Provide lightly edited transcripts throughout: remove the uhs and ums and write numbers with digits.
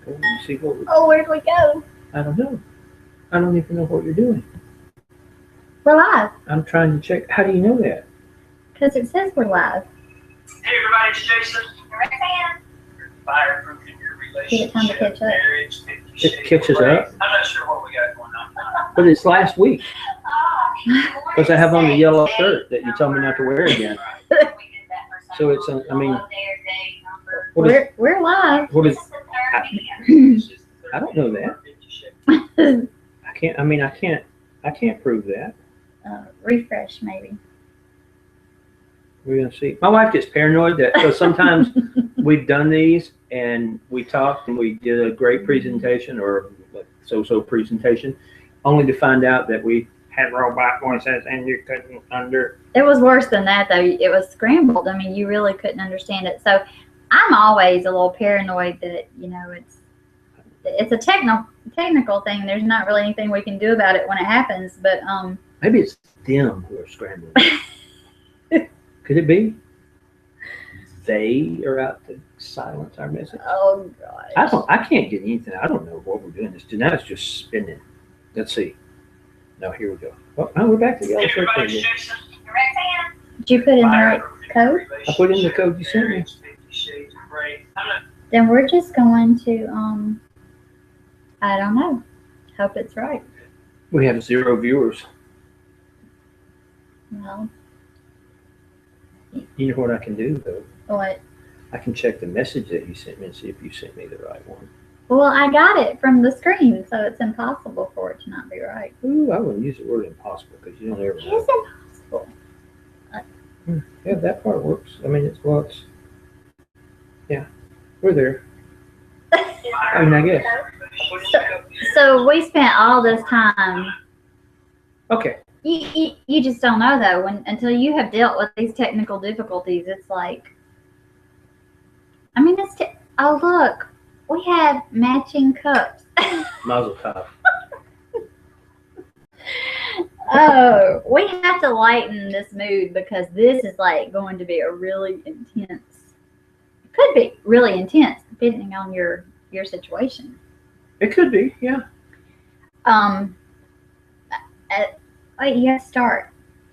Let me see what we, Oh, where'd we go? I don't know. I don't even know what you're doing. We're live. I'm trying to check. How do you know that? Because it says we're live. Hey everybody, it's Jason. Rexanne. Fireproof in your Give it time to relationship, catch up. marriage, 50 It Shades catches of Grey. up. I'm not sure what we got going on. But it's last week. Because I have on the yellow shirt that you told me not to wear again. So it's, I mean, what is, We're live. what is, I don't know that. I can't prove that. Refresh, maybe. We're gonna see. My wife gets paranoid that, because sometimes we've done these and we talked and we did a great presentation or like so-so presentation, only to find out that we had robot voices and you couldn't under. It was worse than that, though. It was scrambled. I mean, you really couldn't understand it. So I'm always a little paranoid that, you know, it's a technical thing. There's not really anything we can do about it when it happens. But Maybe it's them who are scrambling. Could it be? They are out to silence our message. oh gosh, I can't get anything. I don't know what we're doing. Now it's just spinning. Let's see. No, here we go. Oh, no, we're back to the Hey yellow shirt everybody, thing it's again. Jason. did you put in the right code? I put in the code you sent me. Marriage, 50 Shades of Grey. I'm not Then we're just going to I don't know. Hope it's right. We have 0 viewers. Well, You know what I can do though? what? I can check the message that you sent me and see if you sent me the right one. Well, I got it from the screen, so it's impossible for it to not be right. Ooh, I wouldn't use the word impossible because you don't ever It know. is impossible. Yeah, that part works. I mean, yeah, we're there. I mean, I guess. So we spent all this time. Okay. You just don't know though until you have dealt with these technical difficulties. It's like, I mean, oh look, we have matching cups. Mazel tov. Oh, we have to lighten this mood because this is like going to be a really intense. It could be really intense depending on your situation. It could be, yeah. Wait, you have to start.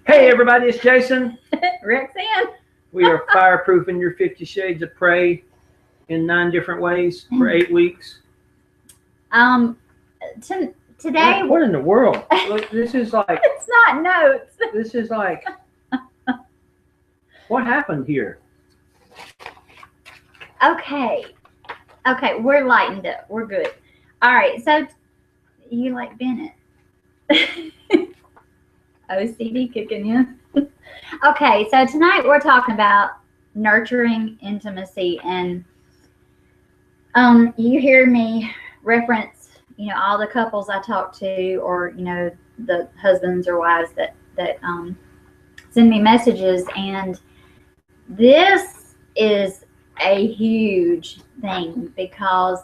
Hey, everybody, it's Jason. Rexanne. We are fireproofing your 50 Shades of Prey in 9 different ways for 8 weeks. Today. What in the world? Look, this is like. It's not notes. This is like. What happened here? Okay, we're lightened up. We're good. All right, so you like Bennett. OCD kicking in. Okay, so tonight we're talking about nurturing intimacy, and you hear me reference, you know, all the couples I talk to, or you know, the husbands or wives that send me messages, and this is a huge thing because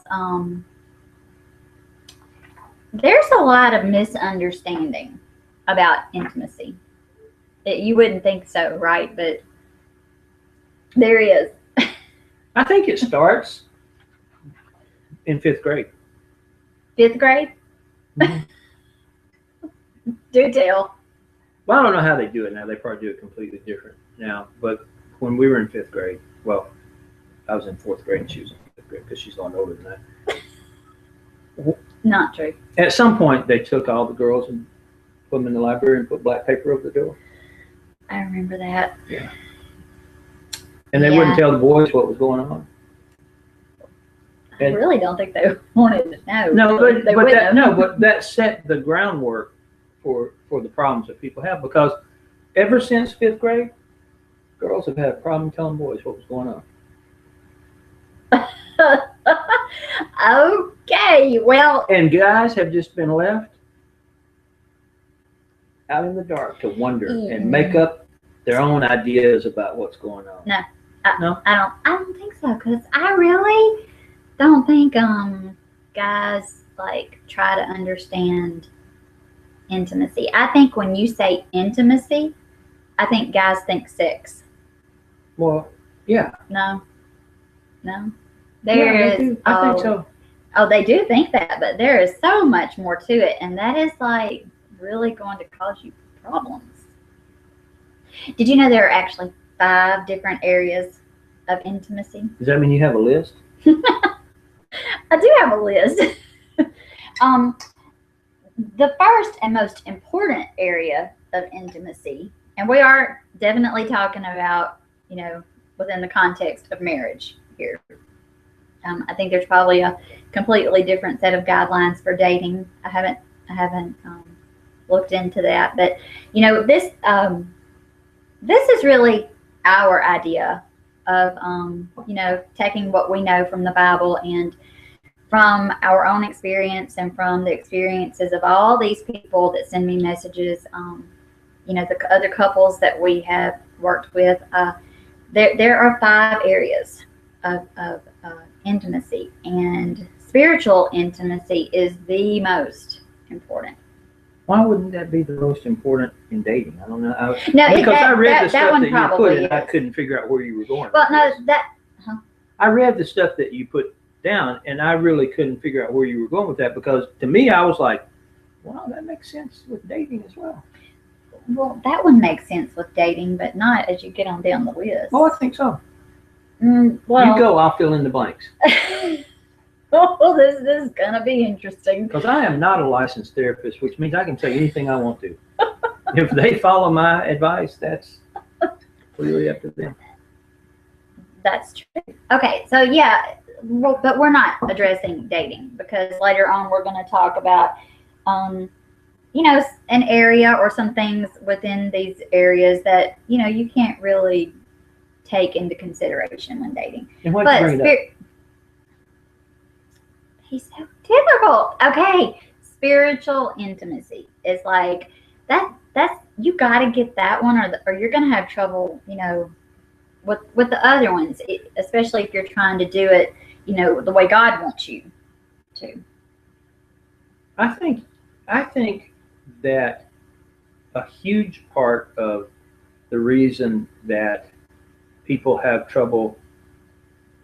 there's a lot of misunderstanding about intimacy. You wouldn't think so, right? But there is. I think it starts in 5th grade. 5th grade? Mm-hmm. Do tell. Well, I don't know how they do it now. They probably do it completely different now. But when we were in 5th grade, well, I was in 4th grade and she was in 5th grade because she's a lot older than that. Not true. At some point, they took all the girls and put them in the library and put black paper over the door. I remember that. Yeah. And they wouldn't tell the boys what was going on. I really don't think they wanted to know. No, but that set the groundwork for the problems that people have, because ever since 5th grade, girls have had a problem telling boys what was going on. Okay, well. And guys have just been left out in the dark to wonder and make up their own ideas about what's going on. No, I don't think so, because I really don't think guys like try to understand intimacy. I think when you say intimacy, I think guys think sex. Well, yeah. No. I think so. Oh, they do think that, but there is so much more to it, and that is like really going to cause you problems. Did you know there are actually 5 different areas of intimacy? Does that mean you have a list? I do have a list. The first and most important area of intimacy, and we are definitely talking about, within the context of marriage here. I think there's probably a completely different set of guidelines for dating. I haven't looked into that, but this is really our idea of taking what we know from the Bible and from our own experience and from the experiences of all these people that send me messages. The other couples that we have worked with. There are 5 areas of intimacy, and spiritual intimacy is the most important. Why wouldn't that be the most important in dating? I don't know. No, because I read the that stuff one that you probably put, and I is. couldn't figure out where you were going. Well, no, with this. I read the stuff that you put down, and I really couldn't figure out where you were going with that, because to me, I was like, wow, that makes sense with dating as well. Well, that one makes sense with dating, but not as you get on down the list. Oh, I think so. Well, You go, I'll fill in the blanks. Oh, this is gonna be interesting. Because I am not a licensed therapist, which means I can say anything I want to. If they follow my advice, that's clearly up to them. That's true. Okay, so yeah, but we're not addressing dating, because later on we're going to talk about, an area or some things within these areas that, you can't really take into consideration when dating. And why'd you bring it up? He's so difficult. Okay, spiritual intimacy is like that. That's, you got to get that one, or you're going to have trouble, with the other ones, especially if you're trying to do it, the way God wants you to. I think that a huge part of the reason that people have trouble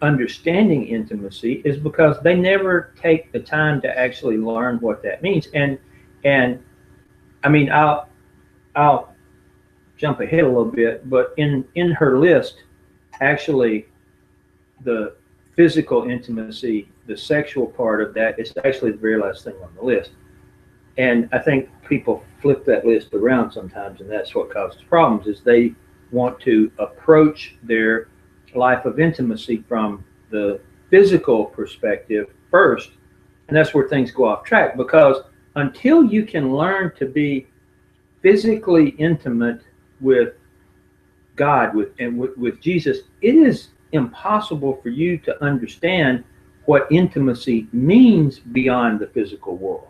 understanding intimacy is because they never take the time to actually learn what that means. And I mean, I'll jump ahead a little bit, but in her list, actually, the physical intimacy, the sexual part of that, is actually the very last thing on the list. And I think people flip that list around sometimes, and that's what causes problems, is they want to approach their life of intimacy from the physical perspective first, and that's where things go off track, because until you can learn to be physically intimate with God, with Jesus, it is impossible for you to understand what intimacy means beyond the physical world.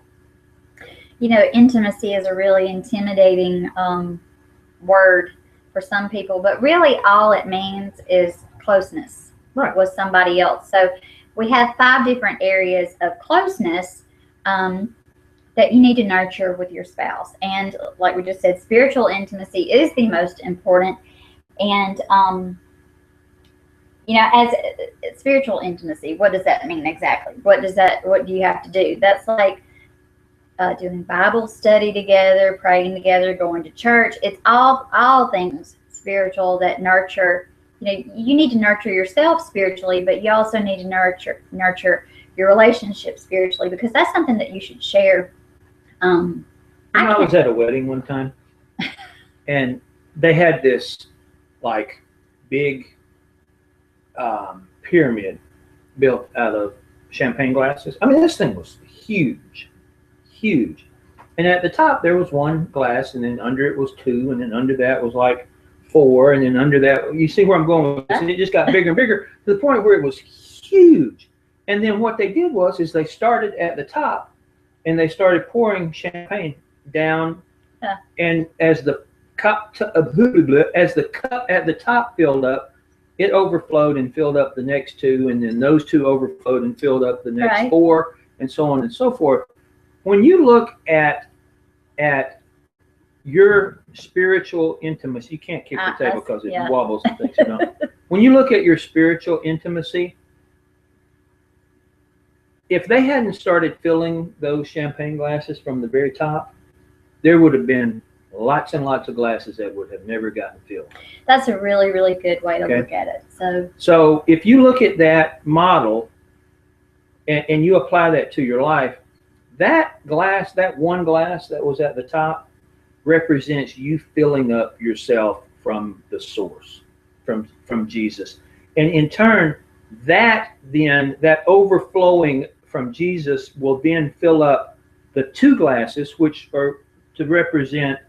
Intimacy is a really intimidating word for some people, but really all it means is closeness with somebody else. So we have 5 different areas of closeness that you need to nurture with your spouse. And like we just said, spiritual intimacy is the most important. And, as spiritual intimacy, what does that mean exactly? What do you have to do? That's like doing Bible study together, praying together, going to church. It's all things spiritual that nurture. You need to nurture yourself spiritually, but you also need to nurture your relationship spiritually, because that's something that you should share. I was at a wedding one time, and they had this like big pyramid built out of champagne glasses. I mean, this thing was huge. And at the top there was 1 glass, and then under it was 2, and then under that was like 4, and then under that, you see where I'm going with this, and it just got bigger and bigger to the point where it was huge. And then what they did is they started at the top, and they started pouring champagne down, and as the cup at the top filled up, it overflowed and filled up the next 2, and then those 2 overflowed and filled up the next 4, and so on and so forth. When you look at your spiritual intimacy, you can't kick the table because it wobbles and things. When you look at your spiritual intimacy, if they hadn't started filling those champagne glasses from the very top, there would have been lots and lots of glasses that would have never gotten filled. That's a really, really good way to Okay. look at it. So if you look at that model and you apply that to your life, that glass, that one glass that was at the top, represents you filling up yourself from the source, from Jesus. And in turn, that overflowing from Jesus will then fill up the two glasses, which are to represent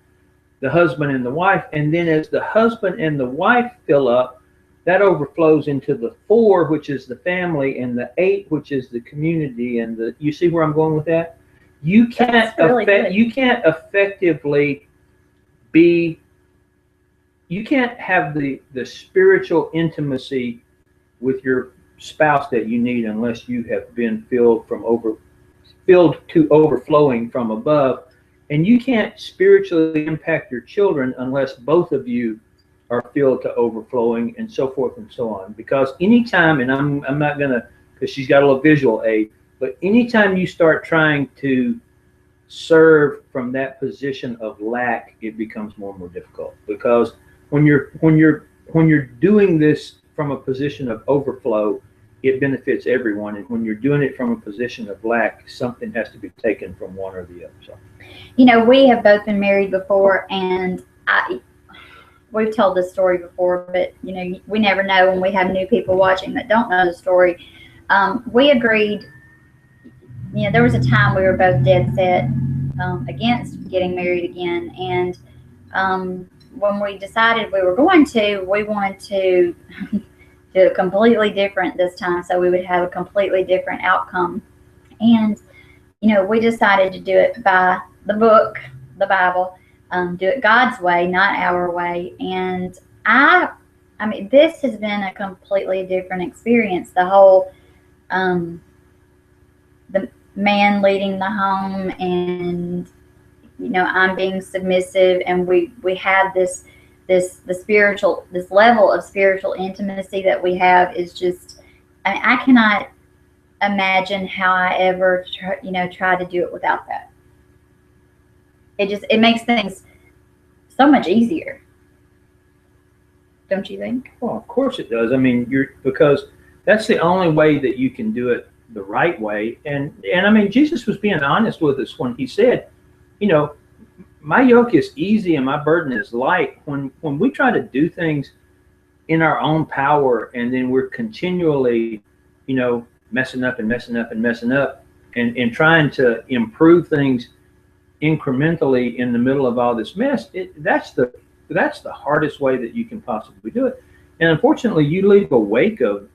the husband and the wife. And then as the husband and the wife fill up, that overflows into the 4, which is the family, and the 8, which is the community. And you see where I'm going with that? You can't effectively you can't have the spiritual intimacy with your spouse that you need unless you have been filled to overflowing from above. And you can't spiritually impact your children unless both of you are filled to overflowing, and so forth and so on. Because anytime, and I'm not gonna, because she's got a little visual aid, but anytime you start trying to serve from that position of lack, it becomes more and more difficult. Because when you're doing this from a position of overflow, it benefits everyone. And when you're doing it from a position of lack, something has to be taken from one or the other. So, we have both been married before, and we've told this story before, but we never know when we have new people watching that don't know the story. We agreed, there was a time we were both dead set against getting married again, and when we decided we were going to, we wanted to do it completely different this time, so we would have a completely different outcome. And we decided to do it by the book, the Bible, do it God's way, not our way. And I mean, this has been a completely different experience. The whole the man leading the home, and I'm being submissive, and we have this level of spiritual intimacy that we have is just, I cannot imagine how I ever try to do it without that. It makes things so much easier, don't you think? well, of course it does. I mean, because that's the only way that you can do it the right way. And I mean, Jesus was being honest with us when he said, my yoke is easy and my burden is light. When we try to do things in our own power, and then we're continually, messing up and trying to improve things incrementally in the middle of all this mess, that's the hardest way that you can possibly do it. And unfortunately, you leave a wake of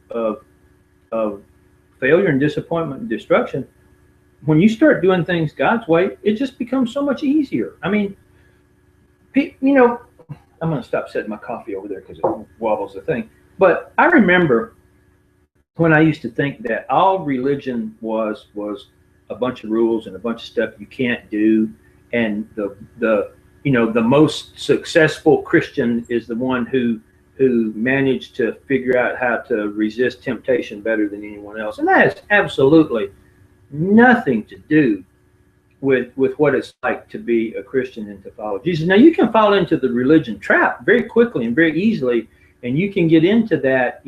failure and disappointment and destruction. When you start doing things God's way, it just becomes so much easier. I mean, I'm going to stop setting my coffee over there because it wobbles the thing. But I remember when I used to think that all religion was a bunch of rules and a bunch of stuff you can't do, and the most successful Christian is the one who managed to figure out how to resist temptation better than anyone else. And that has absolutely nothing to do with what it's like to be a Christian and to follow Jesus. Now, you can fall into the religion trap very quickly and very easily, and you can get into that,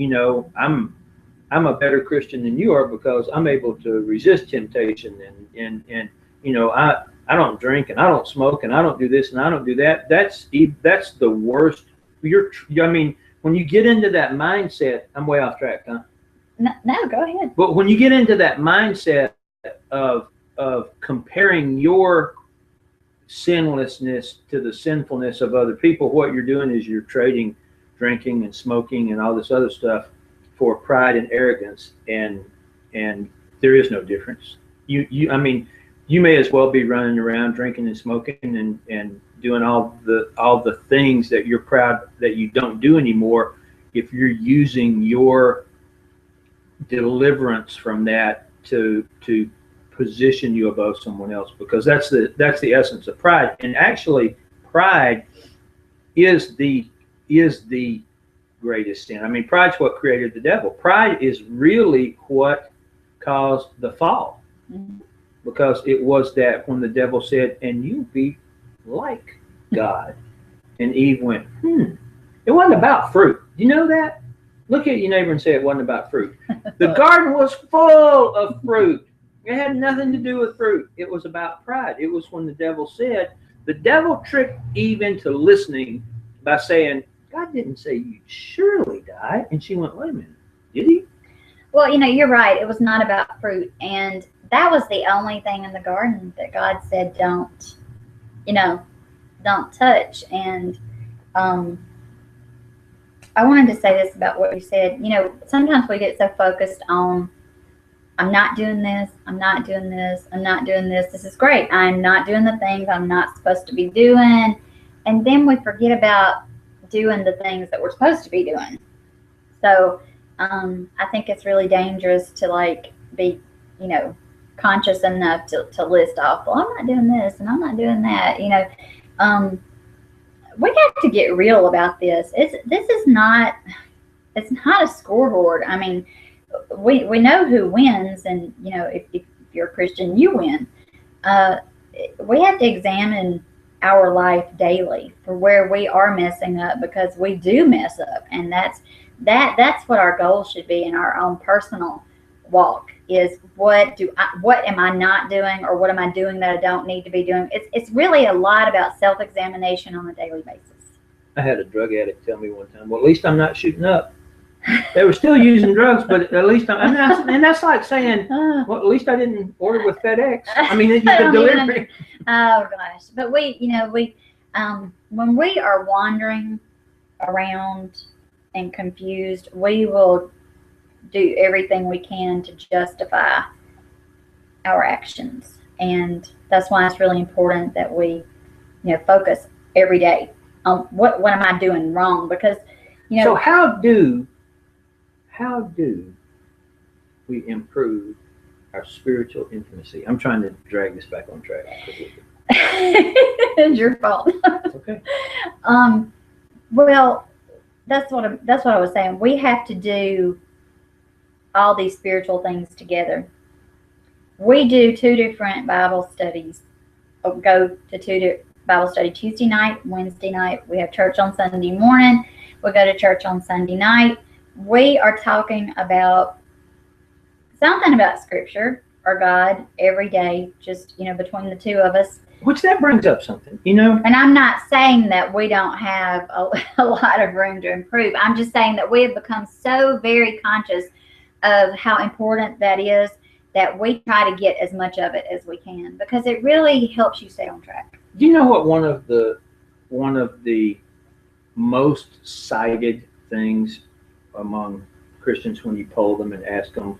I'm a better Christian than you are because I'm able to resist temptation, and I don't drink and I don't smoke and I don't do this and I don't do that. That's the worst. When you get into that mindset, I'm way off track, huh? No, go ahead. But when you get into that mindset of comparing your sinlessness to the sinfulness of other people, what you're doing is you're trading drinking and smoking and all this other stuff for pride and arrogance, and there is no difference. You may as well be running around drinking and smoking and doing all the things that you're proud that you don't do anymore, if you're using your deliverance from that to position you above someone else, because that's the essence of pride. And actually, pride is the greatest sin. I mean, pride's what created the devil. Pride is really what caused the fall. Mhm. Because it was that when the devil said, and you be like God. And Eve went, It wasn't about fruit. You know that? Look at your neighbor and say it wasn't about fruit. The garden was full of fruit. It had nothing to do with fruit. It was about pride. It was when the devil said, the devil tricked Eve into listening by saying, God didn't say you'd surely die. And she went, wait a minute, did he? Well, you're right. It was not about fruit. And that was the only thing in the garden that God said, don't touch. And I wanted to say this about what you said. Sometimes we get so focused on, I'm not doing this, I'm not doing this, I'm not doing this. This is great. I'm not doing the things I'm not supposed to be doing. And then we forget about doing the things that we're supposed to be doing. So I think it's really dangerous to be, conscious enough to list off, well, I'm not doing this and I'm not doing that. We have to get real about this. It's not a scoreboard. I mean, we know who wins, and if you're a Christian, you win. We have to examine our life daily for where we are messing up, because we do mess up, and that's what our goal should be in our own personal walk. Is what am I not doing, or what am I doing that I don't need to be doing? It's really a lot about self-examination on a daily basis. I had a drug addict tell me one time, well, at least I'm not shooting up. They were still using drugs, but at least and that's like saying, well, at least I didn't order with FedEx. I mean, you could deliver. Oh gosh. But when we are wandering around and confused, we will do everything we can to justify our actions. And that's why it's really important that we, focus every day on what am I doing wrong? Because, So how do we improve our spiritual intimacy? I'm trying to drag this back on track. It's your fault. Okay. Well, that's what I was saying. We have to do all these spiritual things together. We do 2 different Bible studies. Go to 2 Bible study Tuesday night, Wednesday night. We have church on Sunday morning. We go to church on Sunday night. We are talking about something about Scripture or God every day, just between the 2 of us. Which that brings up something, And I'm not saying that we don't have a lot of room to improve. I'm just saying that we have become so very conscious of how important that is, that we try to get as much of it as we can, because it really helps you stay on track. Do you know what one of the most cited things among Christians when you poll them and ask them,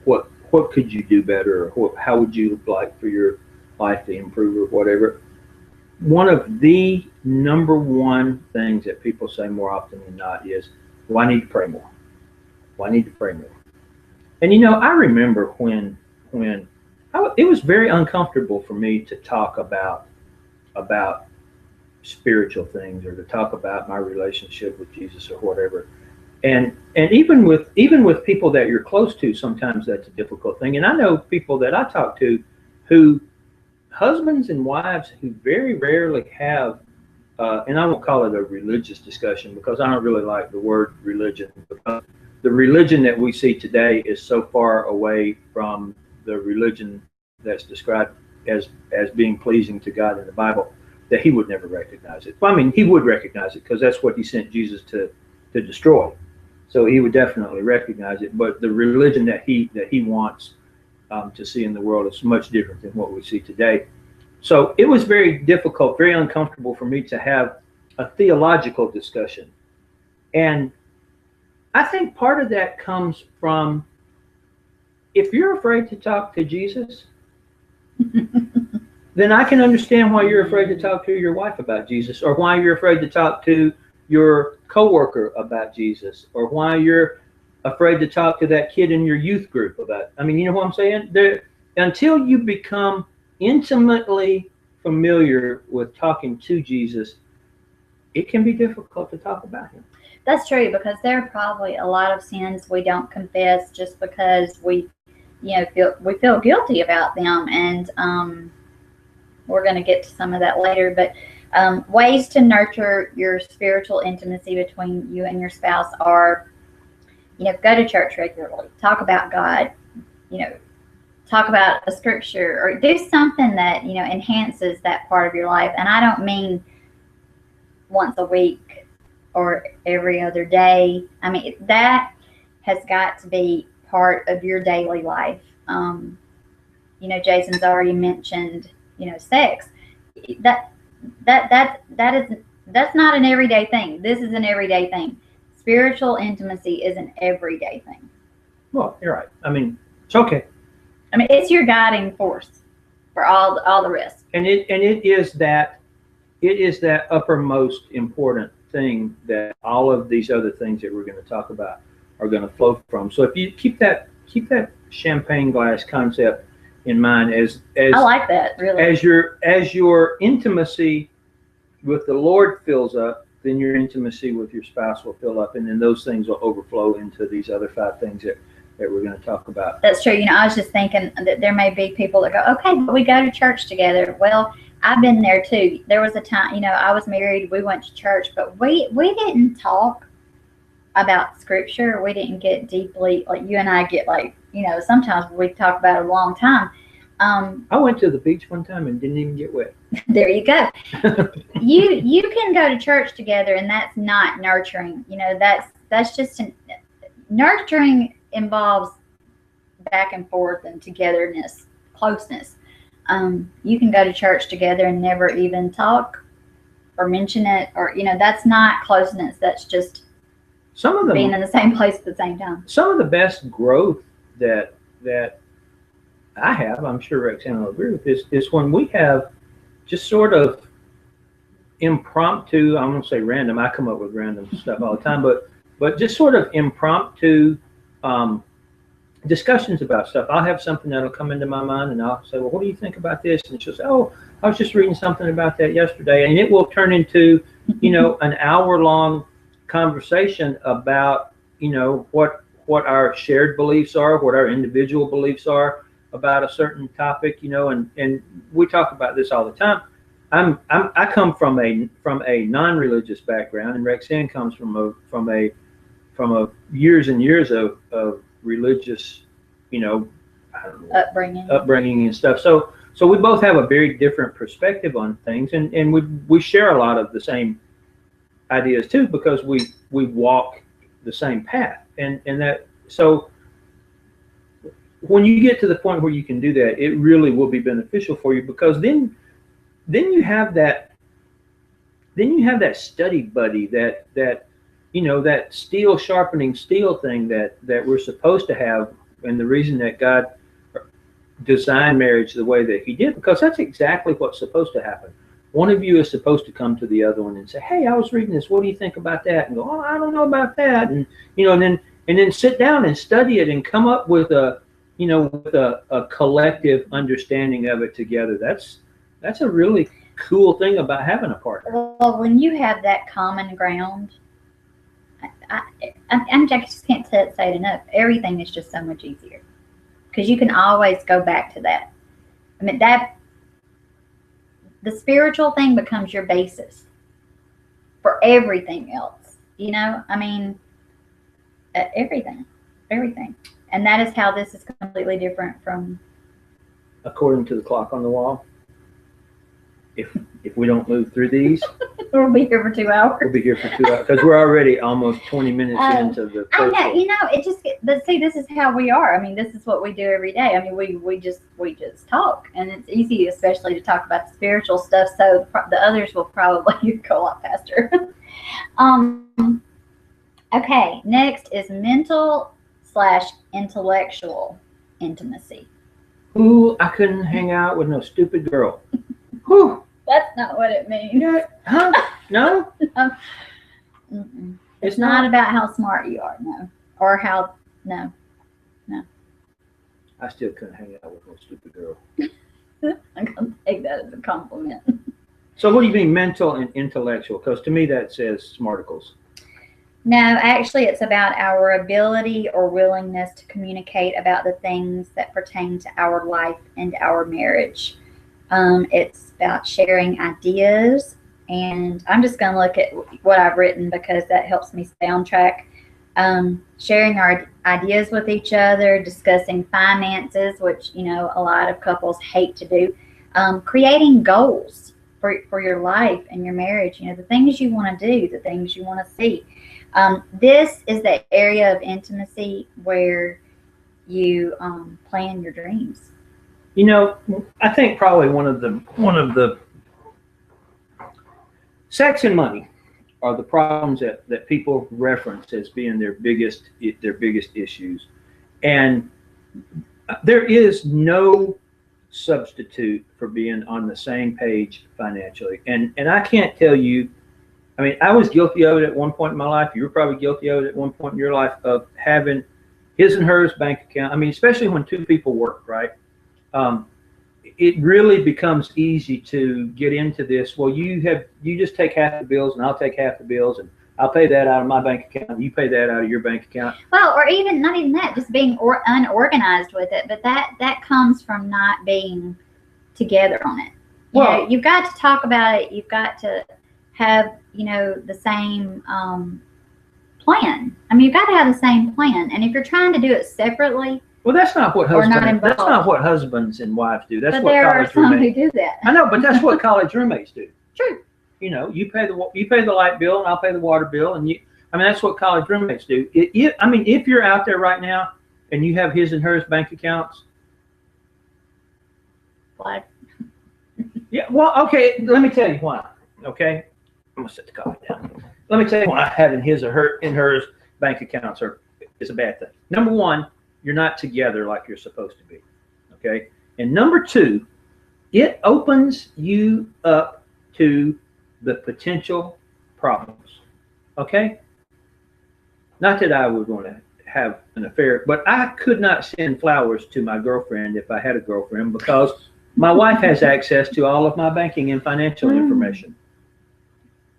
what could you do better, or how would you like for your life to improve, or whatever? One of the number one things that people say more often than not is, well, I need to pray more. Well, I need to pray more. And I remember when it was very uncomfortable for me to talk about spiritual things, or to talk about my relationship with Jesus or whatever. And even with people that you're close to, sometimes that's a difficult thing. And I know people that I talk to who, husbands and wives, who very rarely have, and I won't call it a religious discussion, because I don't really like the word religion, because the religion that we see today is so far away from the religion that's described as being pleasing to God in the Bible that he would never recognize it. Well, I mean, he would recognize it, because that's what he sent Jesus to destroy. So he would definitely recognize it. But the religion that he wants to see in the world is much different than what we see today. So it was very difficult, very uncomfortable for me to have a theological discussion. And I think part of that comes from, if you're afraid to talk to Jesus, then I can understand why you're afraid to talk to your wife about Jesus, or why you're afraid to talk to your coworker about Jesus, or why you're afraid to talk to that kid in your youth group about. I mean, you know what I'm saying? Until you become intimately familiar with talking to Jesus, it can be difficult to talk about him. That's true, because there are probably a lot of sins we don't confess just because we, feel guilty about them, and we're going to get to some of that later. But ways to nurture your spiritual intimacy between you and your spouse are, go to church regularly, talk about God, talk about a scripture, or do something that enhances that part of your life. And I don't mean once a week or every other day. I mean, that has got to be part of your daily life. Jason's already mentioned, sex. That's not an everyday thing. This is an everyday thing. Spiritual intimacy is an everyday thing. Well, you're right. I mean, it's okay. I mean, it's your guiding force for all the rest. And it is that uppermost important thing that all of these other things that we're going to talk about are going to flow from. So if you keep that champagne glass concept in mind, as I like that, really. As your intimacy with the Lord fills up, then your intimacy with your spouse will fill up, and then those things will overflow into these other 5 things that we're going to talk about. That's true. I was just thinking that there may be people that go, okay, but we go to church together. Well, I've been there too. There was a time, I was married, we went to church, but we didn't talk about scripture. We didn't get deeply, like you and I get, like, sometimes we talk about it a long time. I went to the beach one time and didn't even get wet. There you go. You can go to church together, and that's not nurturing. That's just nurturing involves back and forth and togetherness, closeness. You can go to church together and never even talk or mention it, or that's not closeness. That's just being in the same place at the same time. Some of the best growth that I have, I'm sure Rexanne will agree with this, is when we have just sort of impromptu, I'm going to say random, I come up with random stuff all the time, but just sort of impromptu discussions about stuff. I'll have something that'll come into my mind, and I'll say, well, what do you think about this? And she'll say, oh, I was just reading something about that yesterday. And it will turn into, an hour-long conversation about, what our shared beliefs are, what our individual beliefs are about a certain topic, and we talk about this all the time. I come from a non-religious background, and Rexanne comes from a years and years of religious, I don't know, upbringing and stuff. So we both have a very different perspective on things, and we share a lot of the same ideas too, because we walk the same path, and that, so when you get to the point where you can do that, it really will be beneficial for you, because then you have that study buddy, that steel sharpening steel thing that we're supposed to have, and the reason that God designed marriage the way that He did, because that's exactly what's supposed to happen. One of you is supposed to come to the other one and say, hey, I was reading this, what do you think about that? And go, oh, I don't know about that. And and then sit down and study it and come up with a collective understanding of it together. That's a really cool thing about having a partner. Well, when you have that common ground, I just can't say it enough. Everything is just so much easier, because you can always go back to that. I mean, the spiritual thing becomes your basis for everything else. I mean, everything. And that is how this is completely different from. According to the clock on the wall, if we don't move through these, we'll be here for 2 hours. We'll be here for 2 hours, because we're already almost 20 minutes into the. I know, it just. But see, this is how we are. I mean, this is what we do every day. I mean, we just talk, and it's easy, especially to talk about the spiritual stuff. So the others will probably go a lot faster. Okay, next is mental/intellectual intimacy. Ooh, I couldn't hang out with no stupid girl. Whew. That's not what it means. Yeah. Huh? No? It's not about how smart you are, no. Or how, no. I still couldn't hang out with no stupid girl. I'm going to take that as a compliment. So what do you mean mental and intellectual? Because to me that says smarticles. No, actually, it's about our ability or willingness to communicate about the things that pertain to our life and our marriage. It's about sharing ideas, and I'm just going to look at what I've written because that helps me stay on track. Sharing our ideas with each other, discussing finances, which, you know, a lot of couples hate to do, creating goals for your life and your marriage, you know, the things you want to do, the things you want to see. This is the area of intimacy where you plan your dreams. You know, I think probably one of the sex and money are the problems that people reference as being their biggest issues. And there is no substitute for being on the same page financially. And I can't tell you, I mean, I was guilty of it at one point in my life. You were probably guilty of it at one point in your life, of having his and hers bank account. I mean, especially when two people work, right? It really becomes easy to get into this. Well, you just take half the bills and I'll take half the bills, and I'll pay that out of my bank account and you pay that out of your bank account. Well, or even not even that, just being unorganized with it. But that comes from not being together on it. You know, you've got to talk about it. You've got to have, you know, the same plan. I mean, you've got to have the same plan. And if you're trying to do it separately, well, that's not what husbands and wives do. That's but what there are college some roommates who do that. I know, but that's what college roommates do. True. You know, you pay the light bill and I'll pay the water bill, and that's what college roommates do. I mean, if you're out there right now and you have his and hers bank accounts. What? Yeah. Well, okay. Let me tell you why. Okay. I'm gonna set the coffee down. Let me tell you why having his or hers bank accounts is a bad thing. Number one, you're not together like you're supposed to be. Okay. And number two, it opens you up to the potential problems. Okay. Not that I would want to have an affair, but I could not send flowers to my girlfriend if I had a girlfriend, because my wife has access to all of my banking and financial information.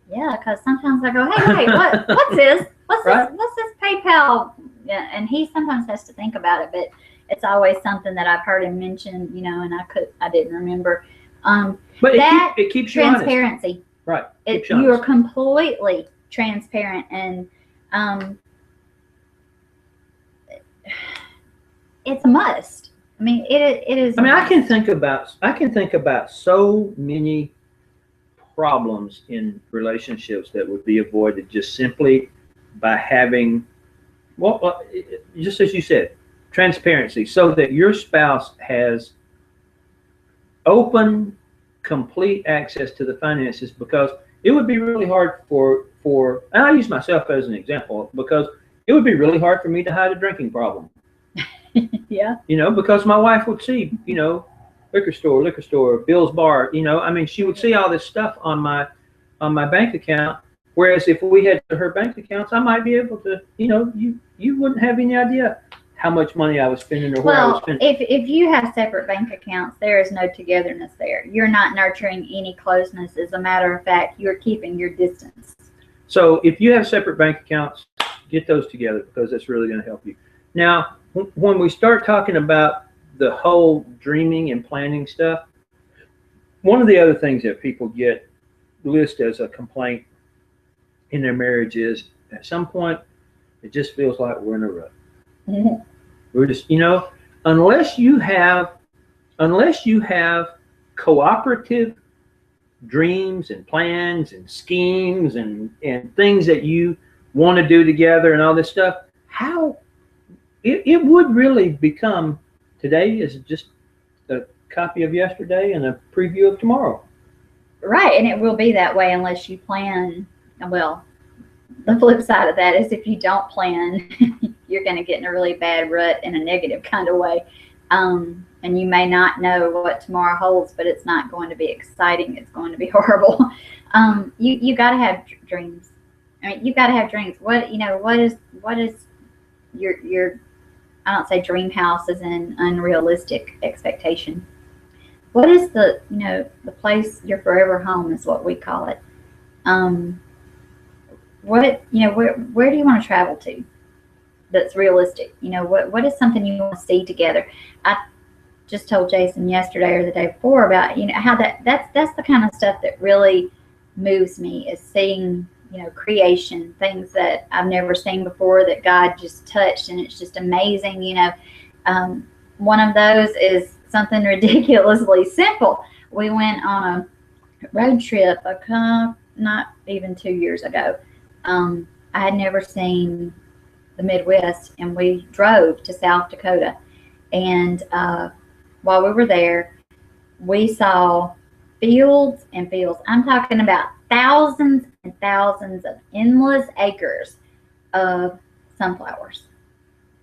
Yeah, because sometimes I go, hey, what's this? What's this PayPal? Yeah, and he sometimes has to think about it, but it's always something that I've heard him mention, you know, and I didn't remember. But it keeps you honest. Transparency. Right. You are completely transparent, and it's a must. I mean, it is. I mean, I can think about so many problems in relationships that would be avoided just simply by having, well, just as you said, transparency, so that your spouse has open, complete access to the finances. Because it would be really hard for and I use myself as an example, because it would be really hard for me to hide a drinking problem. Yeah. You know, because my wife would see, you know, liquor store, Bill's Bar, you know, I mean, she would see all this stuff on my bank account. Whereas if we had her bank accounts, I might be able to, you know, you wouldn't have any idea how much money I was spending or where I was spending. If you have separate bank accounts, there is no togetherness there. You're not nurturing any closeness. As a matter of fact, you're keeping your distance. So if you have separate bank accounts, get those together, because that's really going to help you. Now, when we start talking about the whole dreaming and planning stuff, one of the other things that people get listed as a complaint in their marriage is, at some point, it just feels like we're in a rut. Mm-hmm. We're just, you know, unless you have cooperative dreams and plans and schemes and things that you want to do together and all this stuff, how it would really become, today is just a copy of yesterday and a preview of tomorrow. Right, and it will be that way unless you plan. Well, the flip side of that is, if you don't plan, you're going to get in a really bad rut in a negative kind of way. And you may not know what tomorrow holds, but it's not going to be exciting. It's going to be horrible. You got to have dreams. I mean, you got to have dreams. What is your I don't say dream house as an unrealistic expectation. What is the place, your forever home is what we call it. where do you want to travel to that's realistic? What is something you want to see together? I just told Jason yesterday or the day before about, how that's the kind of stuff that really moves me, is seeing, creation, things that I've never seen before that God just touched, and it's just amazing. One of those is something ridiculously simple. We went on a road trip not even 2 years ago. I had never seen the Midwest, and we drove to South Dakota, and while we were there, we saw fields and fields. I'm talking about thousands and thousands of endless acres of sunflowers.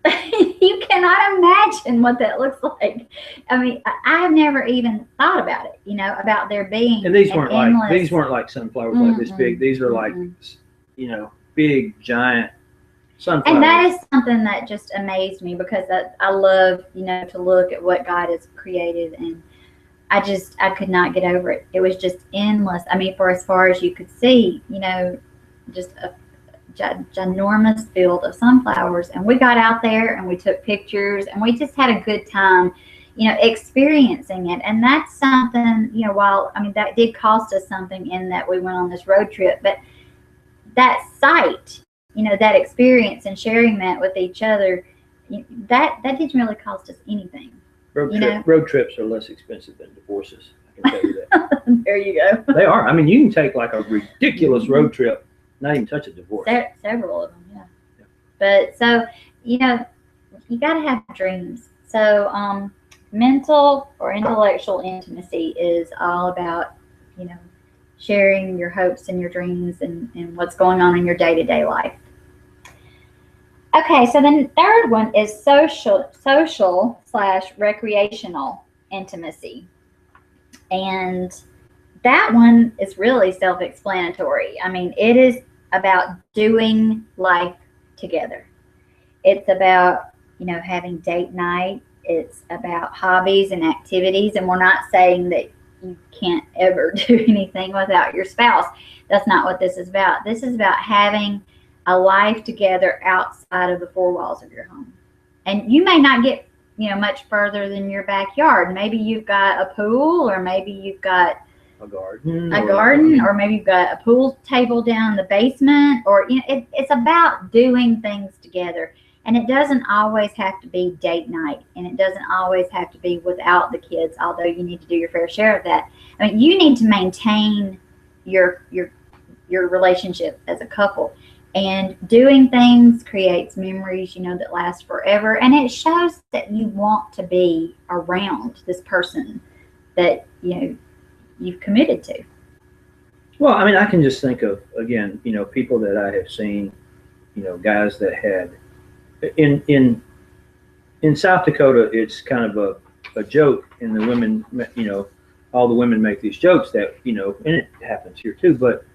You cannot imagine what that looks like. I mean, I have never even thought about it, about there being. And these weren't like sunflowers like this big. These are like, big giant sunflowers. And that is something that just amazed me, because I love, to look at what God has created, and I could not get over it. It was just endless. I mean, for as far as you could see, just a ginormous field of sunflowers. And we got out there and we took pictures, and we just had a good time, experiencing it. And that's something, that did cost us something in that we went on this road trip, but that sight, that experience and sharing that with each other, that didn't really cost us anything. Road trips are less expensive than divorces. I can tell you that. There you go. They are. I mean, you can take like a ridiculous road trip, not even touch a divorce. Several of them, yeah. But so, you got to have dreams. So mental or intellectual intimacy is all about, sharing your hopes and your dreams and what's going on in your day-to-day life. Okay, so then the third one is social/recreational intimacy. And that one is really self-explanatory. I mean, it is about doing life together. It's about, having date night. It's about hobbies and activities. And we're not saying that you can't ever do anything without your spouse. That's not what this is about. This is about having a life together outside of the four walls of your home. And you may not get, much further than your backyard. Maybe you've got a pool, or maybe you've got a garden, or maybe you've got a pool table down in the basement, or it's about doing things together. And it doesn't always have to be date night, and it doesn't always have to be without the kids, although you need to do your fair share of that. I mean, you need to maintain your relationship as a couple, and doing things creates memories, that last forever. And it shows that you want to be around this person that, you've committed to. Well, I mean, I can just think of, again, people that I have seen, guys that had in South Dakota, it's kind of a joke, and the women, all the women make these jokes that, and it happens here too, but,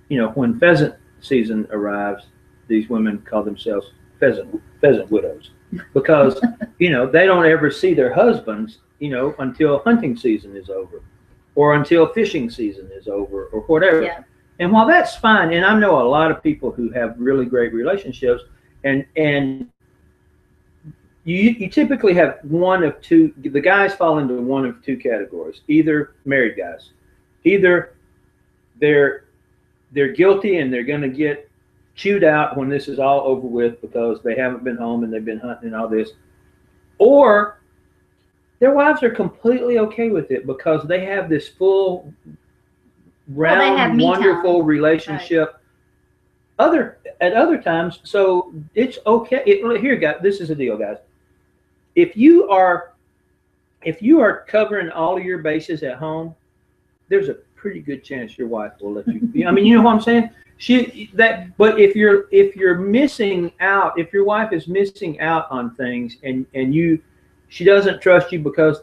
when pheasant season arrives, these women call themselves pheasant widows, because, they don't ever see their husbands, until hunting season is over, or until fishing season is over, or whatever. Yeah. And while that's fine, and I know a lot of people who have really great relationships, and you typically have one of two. The guys fall into one of two categories. Either married guys, either they're guilty and they're going to get chewed out when this is all over with because they haven't been home and they've been hunting and all this, or their wives are completely okay with it because they have this full, round, wonderful relationship. Right. At other times, so it's okay. Here, guys, this is the deal, guys. If you are covering all of your bases at home, there's a pretty good chance your wife will let you. I mean, you know what I'm saying? But if you're missing out, if your wife is missing out on things, and she doesn't trust you because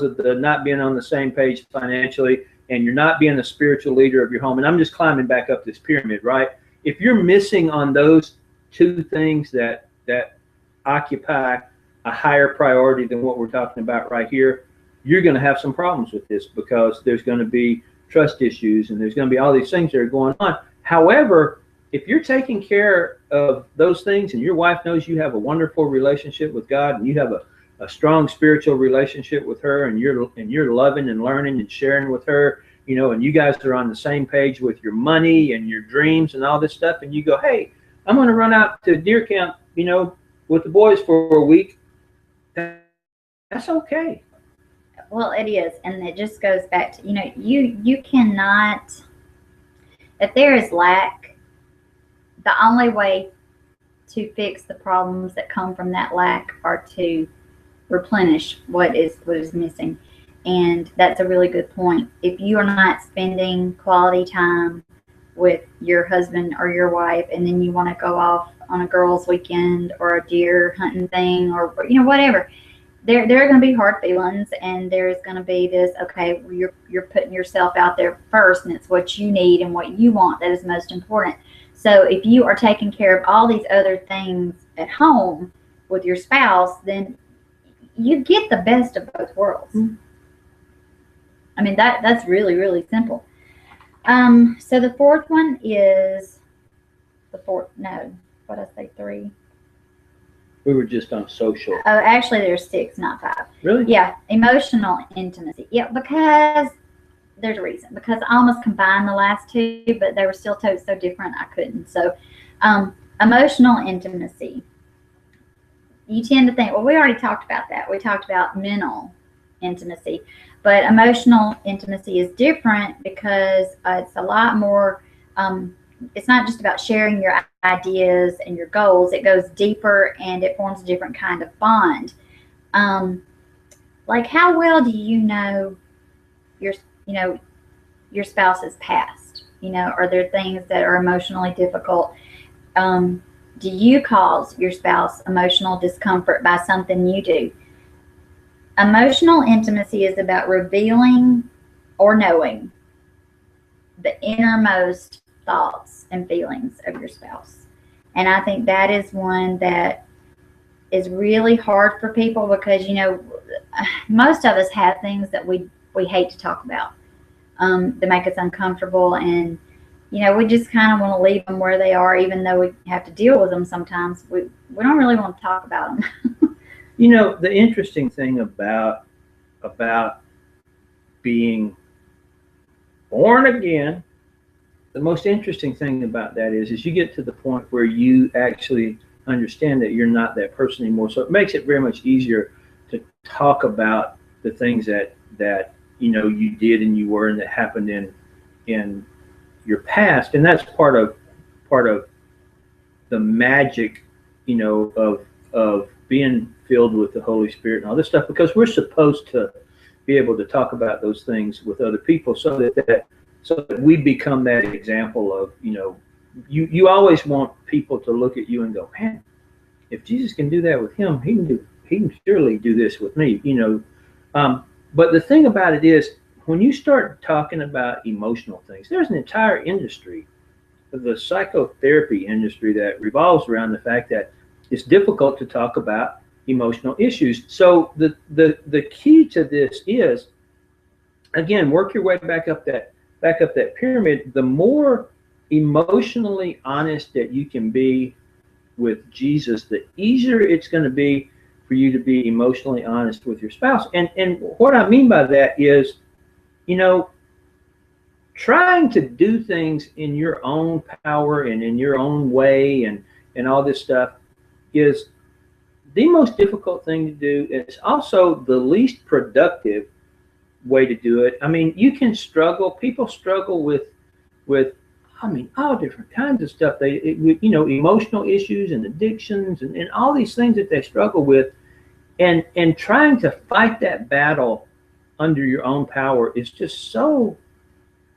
of the not being on the same page financially, and you're not being the spiritual leader of your home, and I'm just climbing back up this pyramid, right? If you're missing on those two things that occupy a higher priority than what we're talking about right here, you're going to have some problems with this, because there's going to be trust issues and there's going to be all these things that are going on. However, if you're taking care of those things and your wife knows you have a wonderful relationship with God and you have a strong spiritual relationship with her, and you're loving and learning and sharing with her, and you guys are on the same page with your money and your dreams and all this stuff, and you go, hey, I'm going to run out to deer camp, with the boys for a week. That's okay. Well, it is, and it just goes back to, you cannot, if there is lack, the only way to fix the problems that come from that lack are to replenish what is missing. And that's a really good point. If you are not spending quality time with your husband or your wife, and then you want to go off on a girls' weekend or a deer hunting thing, or whatever, there are going to be hard feelings, and there's going to be this, okay, you're putting yourself out there first, and it's what you need and what you want that is most important. So if you are taking care of all these other things at home with your spouse, then you get the best of both worlds. Mm-hmm. I mean, that's really, really simple. So the fourth one is three? We were just on social. Oh, actually there's 6, not 5. Really? Yeah, emotional intimacy. Yeah, because there's a reason. Because I almost combined the last 2, but they were still so different I couldn't. So emotional intimacy. You tend to think, well, we already talked about that. We talked about mental intimacy. But emotional intimacy is different because it's a lot more, it's not just about sharing your ideas and your goals. It goes deeper, and it forms a different kind of bond. Like, how well do you know your spouse's past? Are there things that are emotionally difficult? Do you cause your spouse emotional discomfort by something you do? Emotional intimacy is about revealing or knowing the innermost thoughts and feelings of your spouse. And I think that is one that is really hard for people because, most of us have things that we hate to talk about, that make us uncomfortable. And, we just kind of want to leave them where they are, even though we have to deal with them sometimes. We don't really want to talk about them. The interesting thing about being born again, the most interesting thing about that is you get to the point where you actually understand that you're not that person anymore. So it makes it very much easier to talk about the things that you did and you were and that happened in your past. And that's part of the magic, of being filled with the Holy Spirit and all this stuff, because we're supposed to be able to talk about those things with other people so that we become that example of, you always want people to look at you and go, man, if Jesus can do that with him, he can surely do this with me, But the thing about it is, when you start talking about emotional things, there's an entire industry, the psychotherapy industry, that revolves around the fact that it's difficult to talk about emotional issues. So the key to this is, again, work your way back up that pyramid. The more emotionally honest that you can be with Jesus, the easier it's going to be for you to be emotionally honest with your spouse. And what I mean by that is, trying to do things in your own power and in your own way and all this stuff is the most difficult thing to do. It's also the least productive way to do it. I mean, you can struggle. People struggle with all different kinds of stuff. Emotional issues and addictions and all these things that they struggle with. And trying to fight that battle under your own power is just so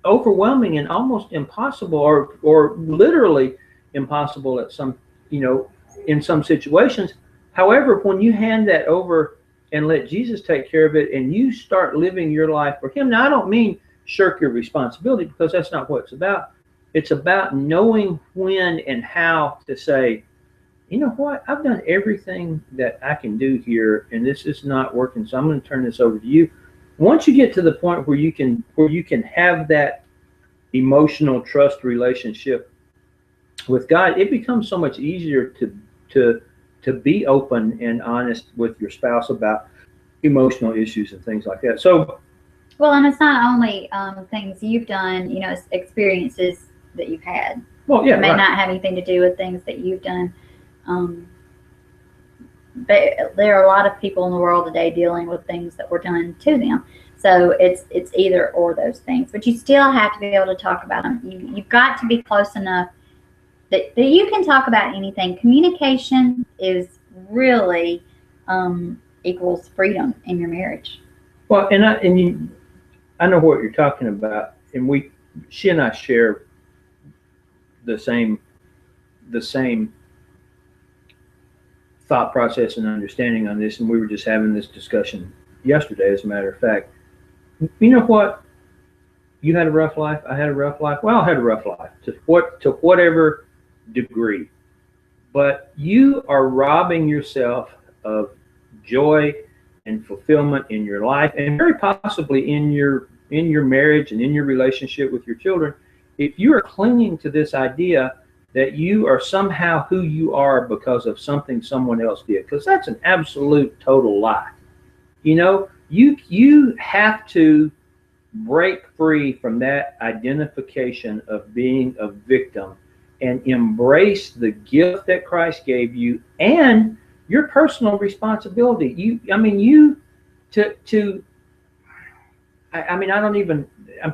overwhelming and almost impossible, or literally impossible at some, in some situations. However, when you hand that over and let Jesus take care of it, and you start living your life for him. Now, I don't mean shirk your responsibility, because that's not what it's about. It's about knowing when and how to say, you know what, I've done everything that I can do here, and this is not working, so I'm going to turn this over to you. Once you get to the point where you can have that emotional trust relationship with God, it becomes so much easier to be open and honest with your spouse about emotional issues and things like that. So, Well, and it's not only things you've done, you know, it's experiences that you've had. well, yeah, It may right. not have anything to do with things that you've done. But there are a lot of people in the world today dealing with things that were done to them. So it's either or those things. But you still have to be able to talk about them. You've got to be close enough that you can talk about anything. Communication is really equals freedom in your marriage. Well, I know what you're talking about, and she and I share the same thought process and understanding on this, and we were just having this discussion yesterday, as a matter of fact. You know what? You had a rough life. I had a rough life. Well, I had a rough life to whatever degree, but you are robbing yourself of joy and fulfillment in your life, and very possibly in your marriage and in your relationship with your children, if you are clinging to this idea that you are somehow who you are because of something someone else did, because that's an absolute total lie. You know, you have to break free from that identification of being a victim and embrace the gift that Christ gave you and your personal responsibility. I'm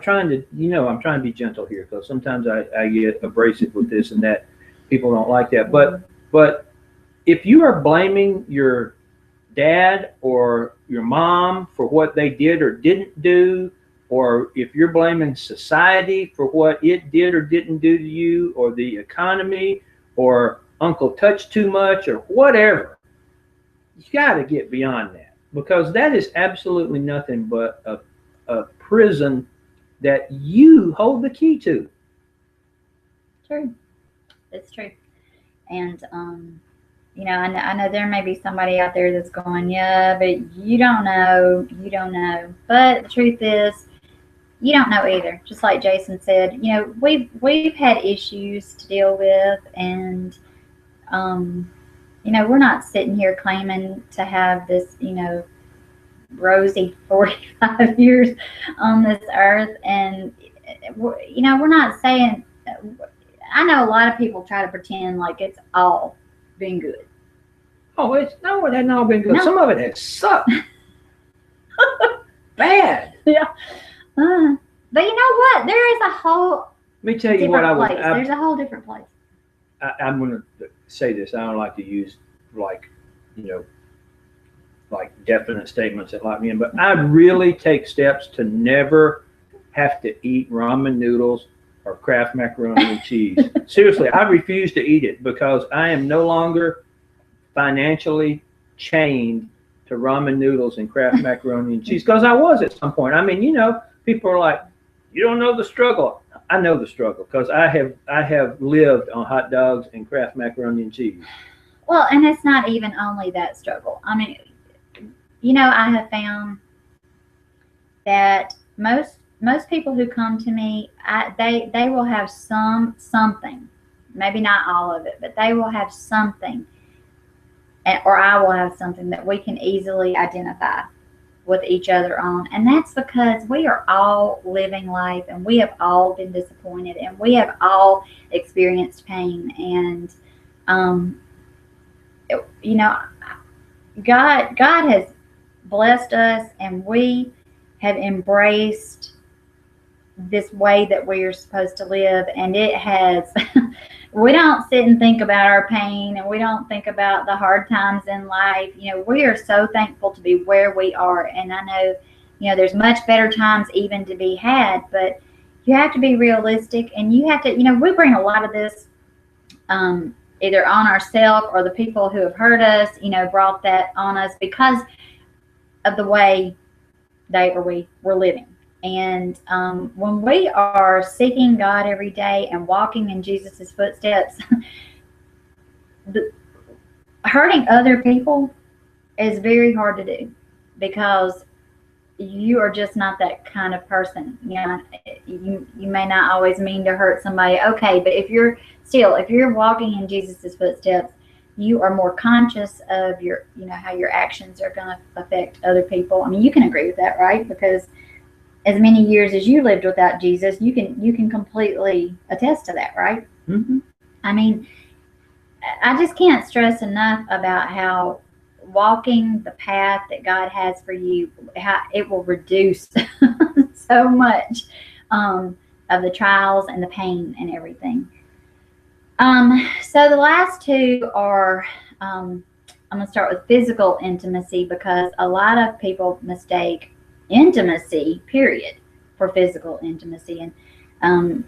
trying to be gentle here, because sometimes I get abrasive with this and that. People don't like that. But if you are blaming your dad or your mom for what they did or didn't do, or if you're blaming society for what it did or didn't do to you, or the economy, or uncle touched too much, or whatever, you got to get beyond that, because that is absolutely nothing but a prison that you hold the key to. True. It's true. And, you know, I know there may be somebody out there that's going, yeah, but you don't know. But the truth is, you don't know either. Just like Jason said, you know, we've had issues to deal with, and, you know, we're not sitting here claiming to have this, you know, rosy 45 years on this earth. And, you know, we're not saying, I know a lot of people try to pretend like it's all been good. Oh, it hadn't all been good. No. Some of it has sucked. Bad. Yeah. But you know what? There is a whole Let me tell you what different place. There's a whole different place. I'm going to say this. I don't like to use like definite statements that lock me in, but I really take steps to never have to eat ramen noodles or Kraft macaroni and cheese. Seriously, I refuse to eat it, because I am no longer financially chained to ramen noodles and Kraft macaroni and cheese, because I was at some point. I mean, you know, people are like, you don't know the struggle. I know the struggle, because I have lived on hot dogs and Kraft macaroni and cheese. Well, and it's not even only that struggle. I mean, you know, I have found that most people who come to me, they will have something, maybe not all of it, but they will have something, or I will have something that we can easily identify with each other on. And that's because we are all living life, and we have all been disappointed, and we have all experienced pain. And, you know, God has blessed us, and we have embraced this way that we are supposed to live. And it has, we don't sit and think about our pain, and we don't think about the hard times in life. You know, we are so thankful to be where we are. And I know, you know, there's much better times even to be had, but you have to be realistic, and you have to, you know, we bring a lot of this either on ourselves, or the people who have hurt us, you know, brought that on us because of the way they or we were living. And when we are seeking God every day and walking in Jesus's footsteps, hurting other people is very hard to do, because you are just not that kind of person. You know, you may not always mean to hurt somebody. Okay, but if you're walking in Jesus's footsteps, you are more conscious of your, you know, how your actions are going to affect other people. I mean, you can agree with that, right? Because as many years as you lived without Jesus, you can completely attest to that, right? Mm-hmm. I mean, I just can't stress enough about how walking the path that God has for you, how it will reduce so much of the trials and the pain and everything. So the last two are, I'm going to start with physical intimacy, because a lot of people mistake intimacy, period, for physical intimacy. And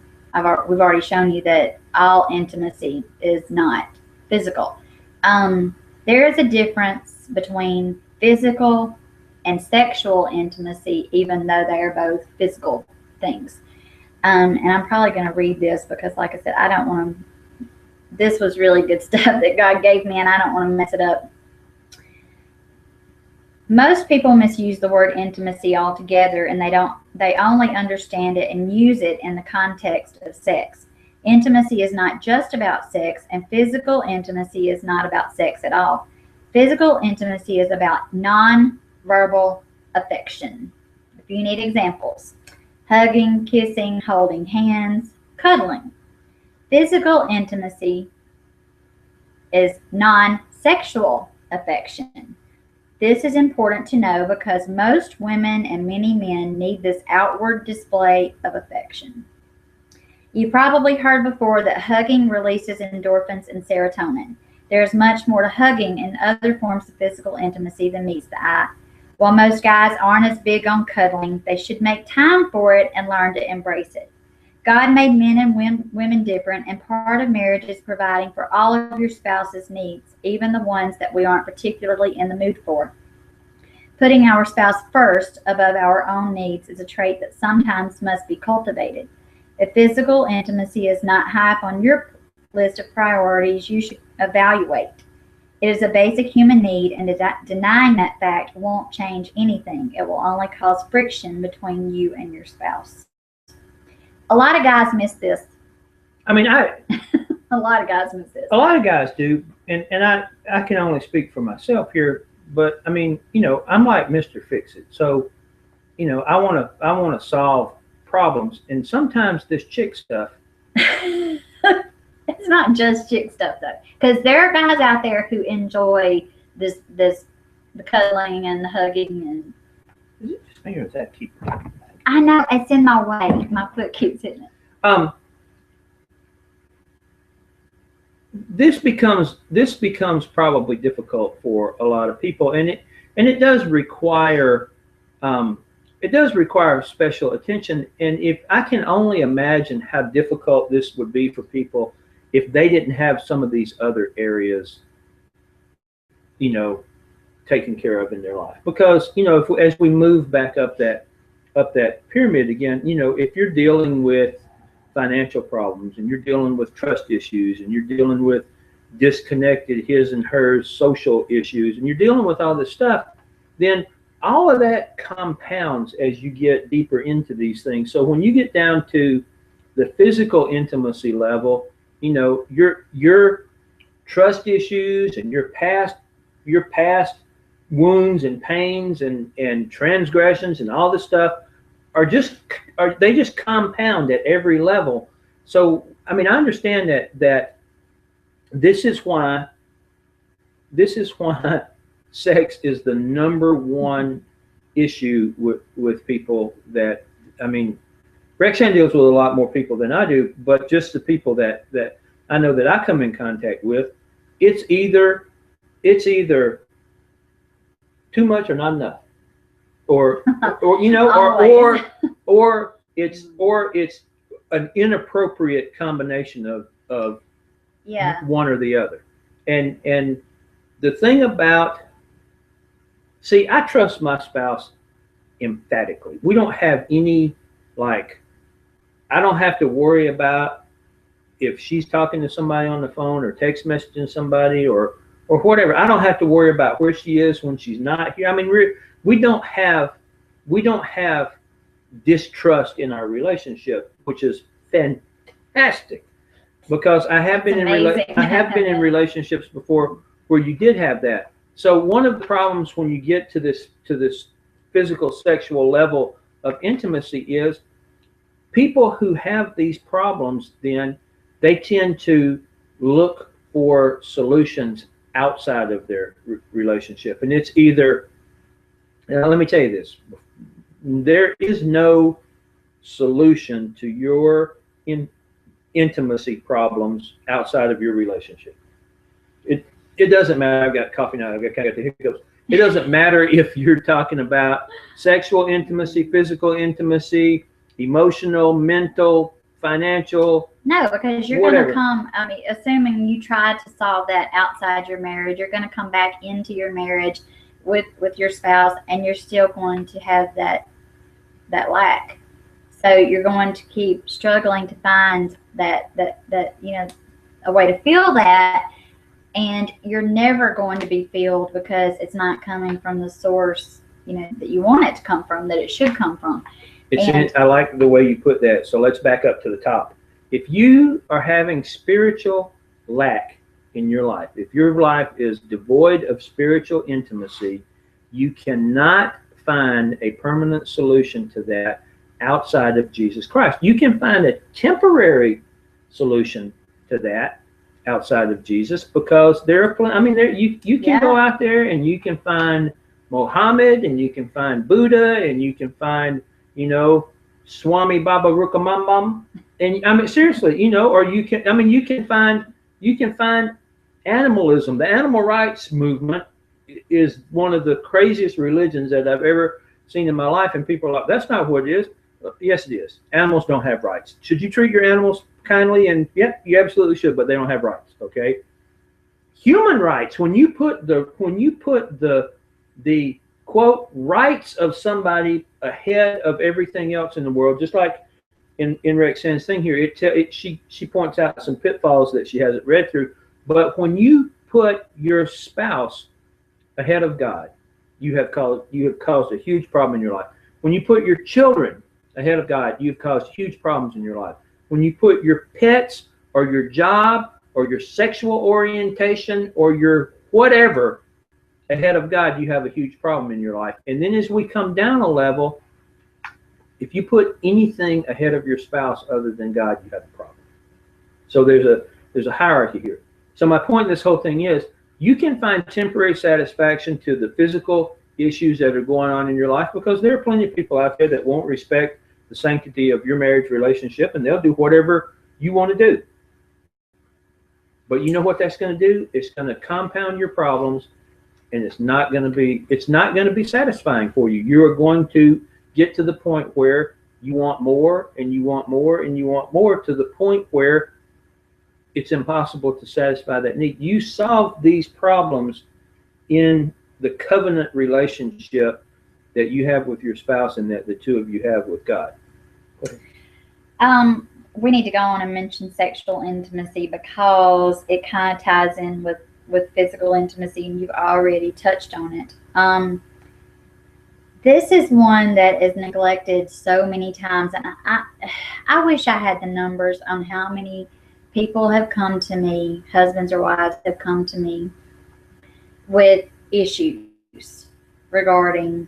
we've already shown you that all intimacy is not physical. There is a difference between physical and sexual intimacy, even though they are both physical things. And I'm probably going to read this because, like I said, I don't want to. This was really good stuff that God gave me, and I don't want to mess it up. Most people misuse the word intimacy altogether, and they only understand it and use it in the context of sex. Intimacy is not just about sex, and physical intimacy is not about sex at all. Physical intimacy is about non-verbal affection. If you need examples: hugging, kissing, holding hands, cuddling. Physical intimacy is non-sexual affection. This is important to know because most women and many men need this outward display of affection. You probably heard before that hugging releases endorphins and serotonin. There is much more to hugging and other forms of physical intimacy than meets the eye. While most guys aren't as big on cuddling, they should make time for it and learn to embrace it. God made men and women different, and part of marriage is providing for all of your spouse's needs, even the ones that we aren't particularly in the mood for. Putting our spouse first above our own needs is a trait that sometimes must be cultivated. If physical intimacy is not high up on your list of priorities, you should evaluate. It is a basic human need, and denying that fact won't change anything. It will only cause friction between you and your spouse. A lot of guys miss this. I mean, a lot of guys miss this. A lot of guys do, and I can only speak for myself here, but I mean, you know, I'm like Mr. Fix-It. So, you know, I want to solve problems, and sometimes this chick stuff. It's not just chick stuff though, because there are guys out there who enjoy the cuddling and the hugging and. Is it just me or is that keep? I know, it's in my way. My foot keeps hitting it. This becomes probably difficult for a lot of people, and it does require special attention. And if I can only imagine how difficult this would be for people if they didn't have some of these other areas, you know, taken care of in their life. Because, you know, as we move back up that pyramid again, you know, if you're dealing with financial problems and you're dealing with trust issues and you're dealing with disconnected his and hers social issues and you're dealing with all this stuff, then all of that compounds as you get deeper into these things. So when you get down to the physical intimacy level, you know, your trust issues and your past wounds and pains and transgressions and all this stuff they just compound at every level. So I mean, I understand that this is why sex is the number one issue with people. That, I mean, Rexanne deals with a lot more people than I do, but just the people that I know that I come in contact with, it's either too much or not enough, or you know, or it's an inappropriate combination of one or the other. And the thing about, see, I trust my spouse emphatically. We don't have any, like, I don't have to worry about if she's talking to somebody on the phone or text messaging somebody or whatever. I don't have to worry about where she is when she's not here. I mean, we don't have we don't have distrust in our relationship, which is fantastic. Because I have been amazing. I have been in relationships before where you did have that. So one of the problems when you get to this physical sexual level of intimacy is people who have these problems, then they tend to look for solutions outside of their relationship. And it's either, now let me tell you this, there is no solution to your intimacy problems outside of your relationship. It doesn't matter. I've got coffee now. I've got the hiccups. It doesn't matter if you're talking about sexual intimacy, physical intimacy, emotional, mental, financial. No, because you're going to come, I mean, assuming you try to solve that outside your marriage, you're going to come back into your marriage with your spouse, and you're still going to have that lack. So you're going to keep struggling to find that a way to feel that, and you're never going to be filled because it's not coming from the source, that you want it to come from, that it should come from. I like the way you put that. So let's back up to the top. If you are having spiritual lack in your life, if your life is devoid of spiritual intimacy, you cannot find a permanent solution to that outside of Jesus Christ. You can find a temporary solution to that outside of Jesus, because there are you can go out there and you can find Mohammed, and you can find Buddha, and you can find Swami Baba Rukamambam, and I mean seriously, or you can find animalism. The animal rights movement is one of the craziest religions that I've ever seen in my life, and people are like, that's not what it is. Yes, it is. Animals don't have rights. Should you treat your animals kindly? And yeah, you absolutely should, but they don't have rights. Okay. Human rights. When you put the quote rights of somebody ahead of everything else in the world, just like in Rexanne's thing here, she points out some pitfalls that she hasn't read through. But when you put your spouse ahead of God, you have caused a huge problem in your life. When you put your children ahead of God, you've caused huge problems in your life. When you put your pets or your job or your sexual orientation or your whatever ahead of God, you have a huge problem in your life. And then as we come down a level, if you put anything ahead of your spouse other than God, you have a problem. So there's a hierarchy here. So my point in this whole thing is, you can find temporary satisfaction to the physical issues that are going on in your life, because there are plenty of people out there that won't respect the sanctity of your marriage relationship, and they'll do whatever you want to do. But you know what that's going to do? It's going to compound your problems, and it's not going to be satisfying for you. You are going to get to the point where you want more, and you want more, and you want more, to the point where it's impossible to satisfy that need. You solve these problems in the covenant relationship that you have with your spouse, and that the two of you have with God. We need to go on and mention sexual intimacy, because it kind of ties in with physical intimacy, and you've already touched on it. This is one that is neglected so many times, and I wish I had the numbers on how many people have come to me, husbands or wives have come to me with issues regarding,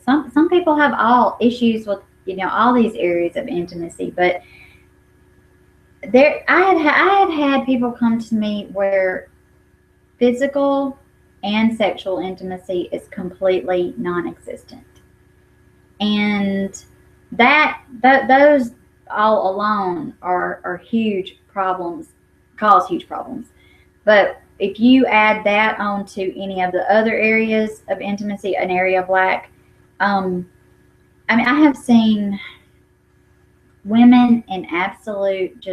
some people have all issues with all these areas of intimacy, but I had people come to me where physical and sexual intimacy is completely non-existent, and those all alone are huge problems, cause huge problems. But if you add that on to any of the other areas of intimacy, an area of lack, I have seen women in absolute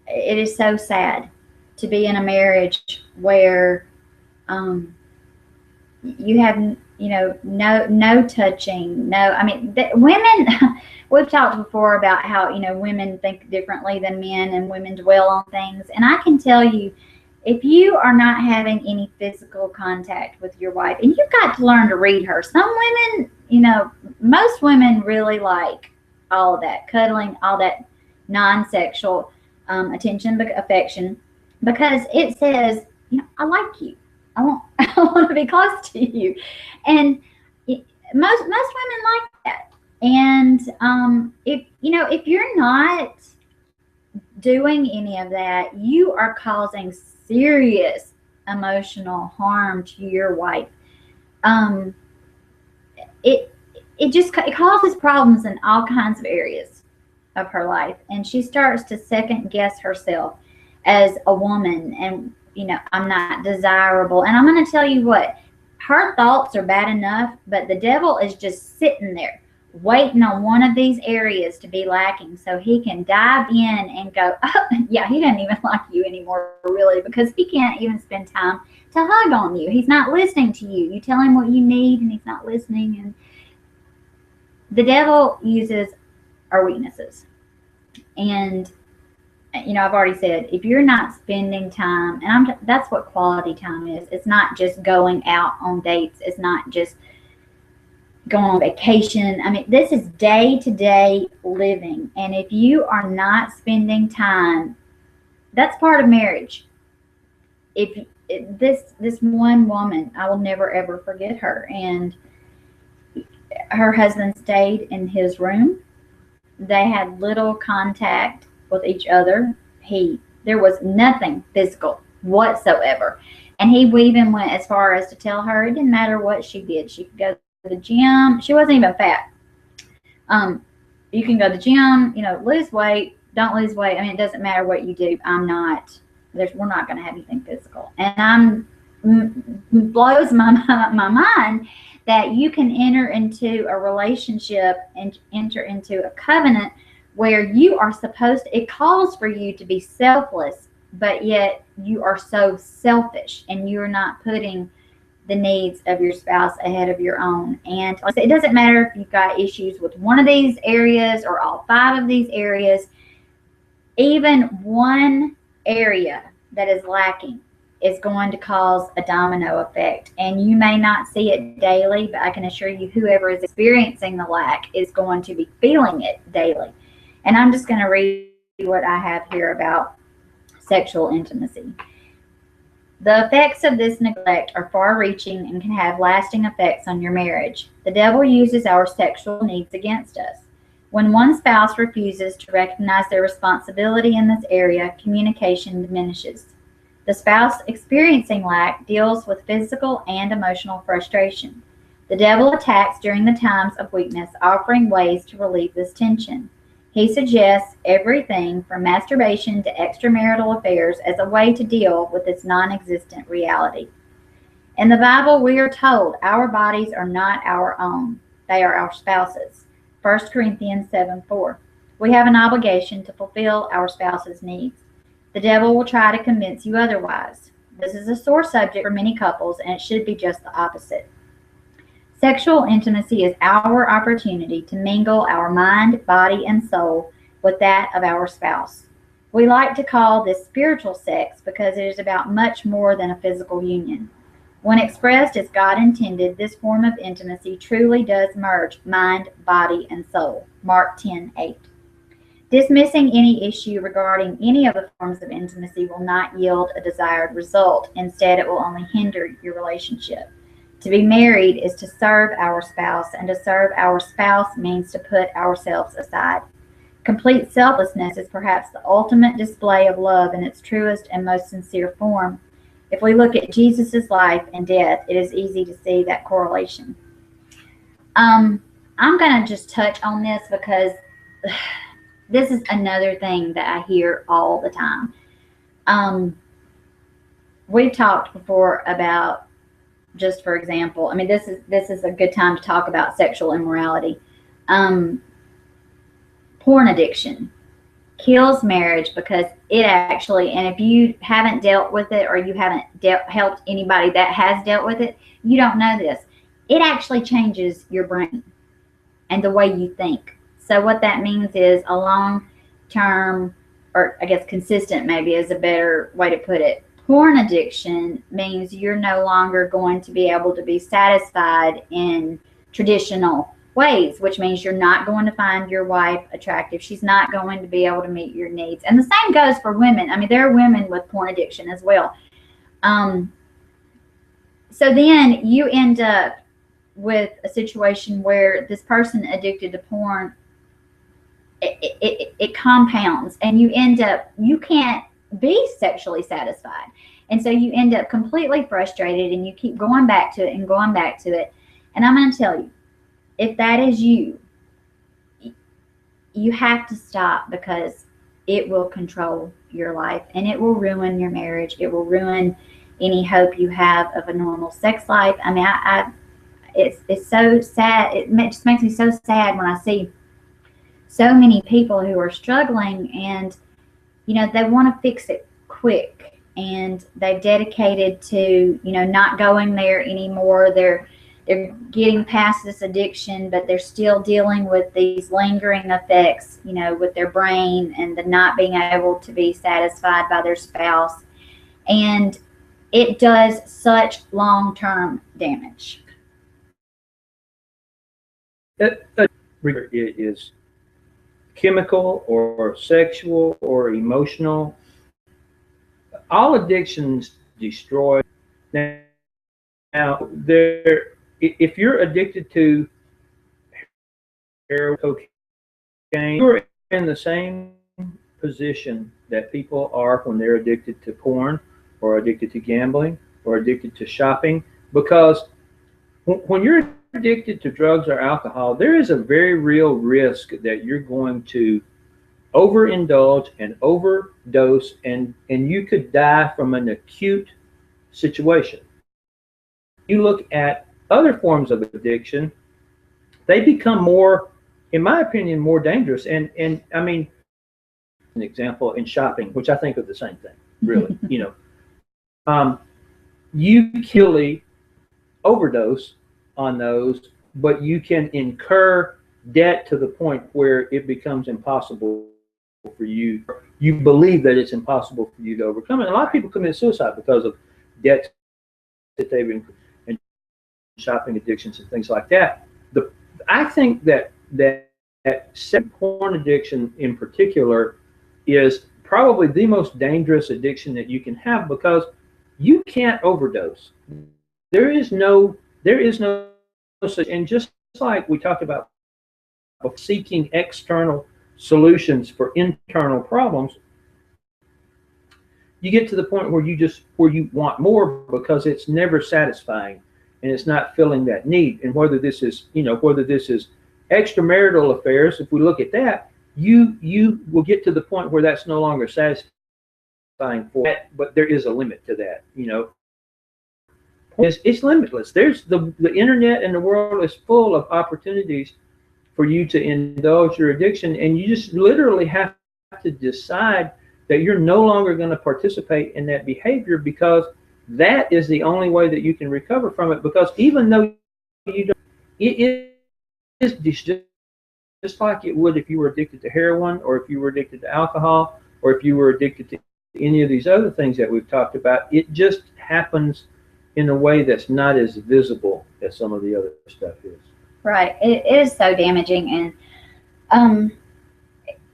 it is so sad to be in a marriage where you have no touching, women. We've talked before about how women think differently than men, and women dwell on things, and I can tell you if you are not having any physical contact with your wife, and you've got to learn to read her. Some women, most women really like all of that, cuddling, all that non-sexual attention, affection, because it says, I like you. I want to be close to you. And most women like that. And if you're not doing any of that, you are causing serious emotional harm to your wife. It causes problems in all kinds of areas of her life, and she starts to second guess herself as a woman, and I'm not desirable. And I'm going to tell you what, her thoughts are bad enough, but the devil is just sitting there waiting on one of these areas to be lacking so he can dive in and go, oh, yeah, he doesn't even like you anymore, really, because he can't even spend time to hug on you. He's not listening to you. You tell him what you need and he's not listening. And the devil uses our weaknesses. And I've already said, if you're not spending time, and that's what quality time is. It's not just going out on dates. It's not just going on vacation. I mean, this is day-to-day living. And if you are not spending time, that's part of marriage. This one woman, I will never ever forget her. And her husband stayed in his room. They had little contact with each other. There was nothing physical whatsoever. And he even went as far as to tell her it didn't matter what she did. She could go to the gym. She wasn't even fat. You can go to the gym, lose weight, don't lose weight. I mean, it doesn't matter what you do. We're not going to have anything physical. And blows my mind that you can enter into a relationship and enter into a covenant where you are it calls for you to be selfless, but yet you are so selfish and you're not putting the needs of your spouse ahead of your own. And like I said, it doesn't matter if you've got issues with one of these areas or all 5 of these areas. Even one area that is lacking is going to cause a domino effect. And you may not see it daily, but I can assure you whoever is experiencing the lack is going to be feeling it daily. And I'm just going to read what I have here about sexual intimacy. The effects of this neglect are far-reaching and can have lasting effects on your marriage. The devil uses our sexual needs against us. When one spouse refuses to recognize their responsibility in this area, communication diminishes. The spouse experiencing lack deals with physical and emotional frustration. The devil attacks during the times of weakness, offering ways to relieve this tension. He suggests everything from masturbation to extramarital affairs as a way to deal with this non-existent reality. In the Bible, we are told our bodies are not our own. They are our spouses. 1 Corinthians 7:4. We have an obligation to fulfill our spouse's needs. The devil will try to convince you otherwise. This is a sore subject for many couples, and it should be just the opposite. Sexual intimacy is our opportunity to mingle our mind, body, and soul with that of our spouse. We like to call this spiritual sex because it is about much more than a physical union. When expressed as God intended, this form of intimacy truly does merge mind, body, and soul. Mark 10:8. Dismissing any issue regarding any of the forms of intimacy will not yield a desired result. Instead, it will only hinder your relationship. To be married is to serve our spouse, and to serve our spouse means to put ourselves aside. Complete selflessness is perhaps the ultimate display of love in its truest and most sincere form. If we look at Jesus' life and death, it is easy to see that correlation. I'm going to just touch on this because this is another thing that I hear all the time. We've talked before about, just for example, I mean, this is a good time to talk about sexual immorality. Porn addiction kills marriage because it actually, and if you haven't dealt with it or you haven't helped anybody that has dealt with it, you don't know this. It actually changes your brain and the way you think. So what that means is a long-term, or I guess consistent maybe is a better way to put it, porn addiction means you're no longer going to be able to be satisfied in traditional ways, which means you're not going to find your wife attractive. She's not going to be able to meet your needs. And the same goes for women. I mean, there are women with porn addiction as well. So then you end up with a situation where this person addicted to porn, it compounds, and you can't be sexually satisfied. And so you end up completely frustrated, and you keep going back to it and going back to it. And I'm going to tell you, if that is you, you have to stop, because it will control your life, and it will ruin your marriage. It will ruin any hope you have of a normal sex life. I mean, it's so sad. It just makes me so sad when I see so many people who are struggling, and they want to fix it quick, and they've dedicated to not going there anymore. They're getting past this addiction, but they're still dealing with these lingering effects, with their brain, and the not being able to be satisfied by their spouse. And it does such long-term damage. It is chemical or sexual or emotional. All addictions destroy. Now, if you're addicted to heroin, cocaine, you're in the same position that people are when they're addicted to porn, or addicted to gambling, or addicted to shopping. Because when you're addicted to drugs or alcohol, there is a very real risk that you're going to overindulge and overdose, and you could die from an acute situation. You look at other forms of addiction, they become more, in my opinion, more dangerous. And I mean, an example in shopping, which I think of the same thing, really. You can overdose on those, but you can incur debt to the point where it becomes impossible for you. You believe that it's impossible for you to overcome it. And a lot of people commit suicide because of debts that they've incurred, and shopping addictions and things like that. I think that porn addiction in particular is probably the most dangerous addiction that you can have, because you can't overdose. There is no such, and just like we talked about seeking external solutions for internal problems, you get to the point where you want more, because it's never satisfying, and it's not filling that need. And whether this is extramarital affairs, if we look at that, you will get to the point where that's no longer satisfying for that, but there is a limit to that. It's limitless. There's the internet, and the world is full of opportunities for you to indulge your addiction, and you just literally have to decide that you're no longer going to participate in that behavior, because that is the only way that you can recover from it. Because even though you don't, it is just like it would if you were addicted to heroin, or if you were addicted to alcohol, or if you were addicted to any of these other things that we've talked about. It just happens in a way that's not as visible as some of the other stuff is. Right. It is so damaging. And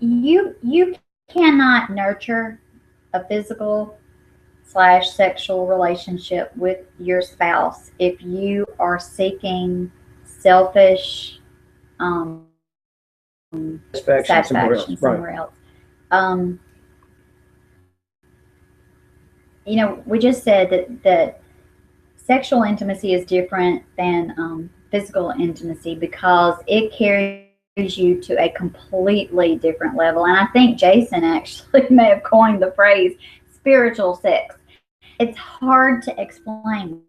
you cannot nurture a physical/sexual relationship with your spouse if you are seeking selfish satisfaction somewhere else. We just said that sexual intimacy is different than physical intimacy, because it carries you to a completely different level. And I think Jason actually may have coined the phrase spiritual sex. It's hard to explain,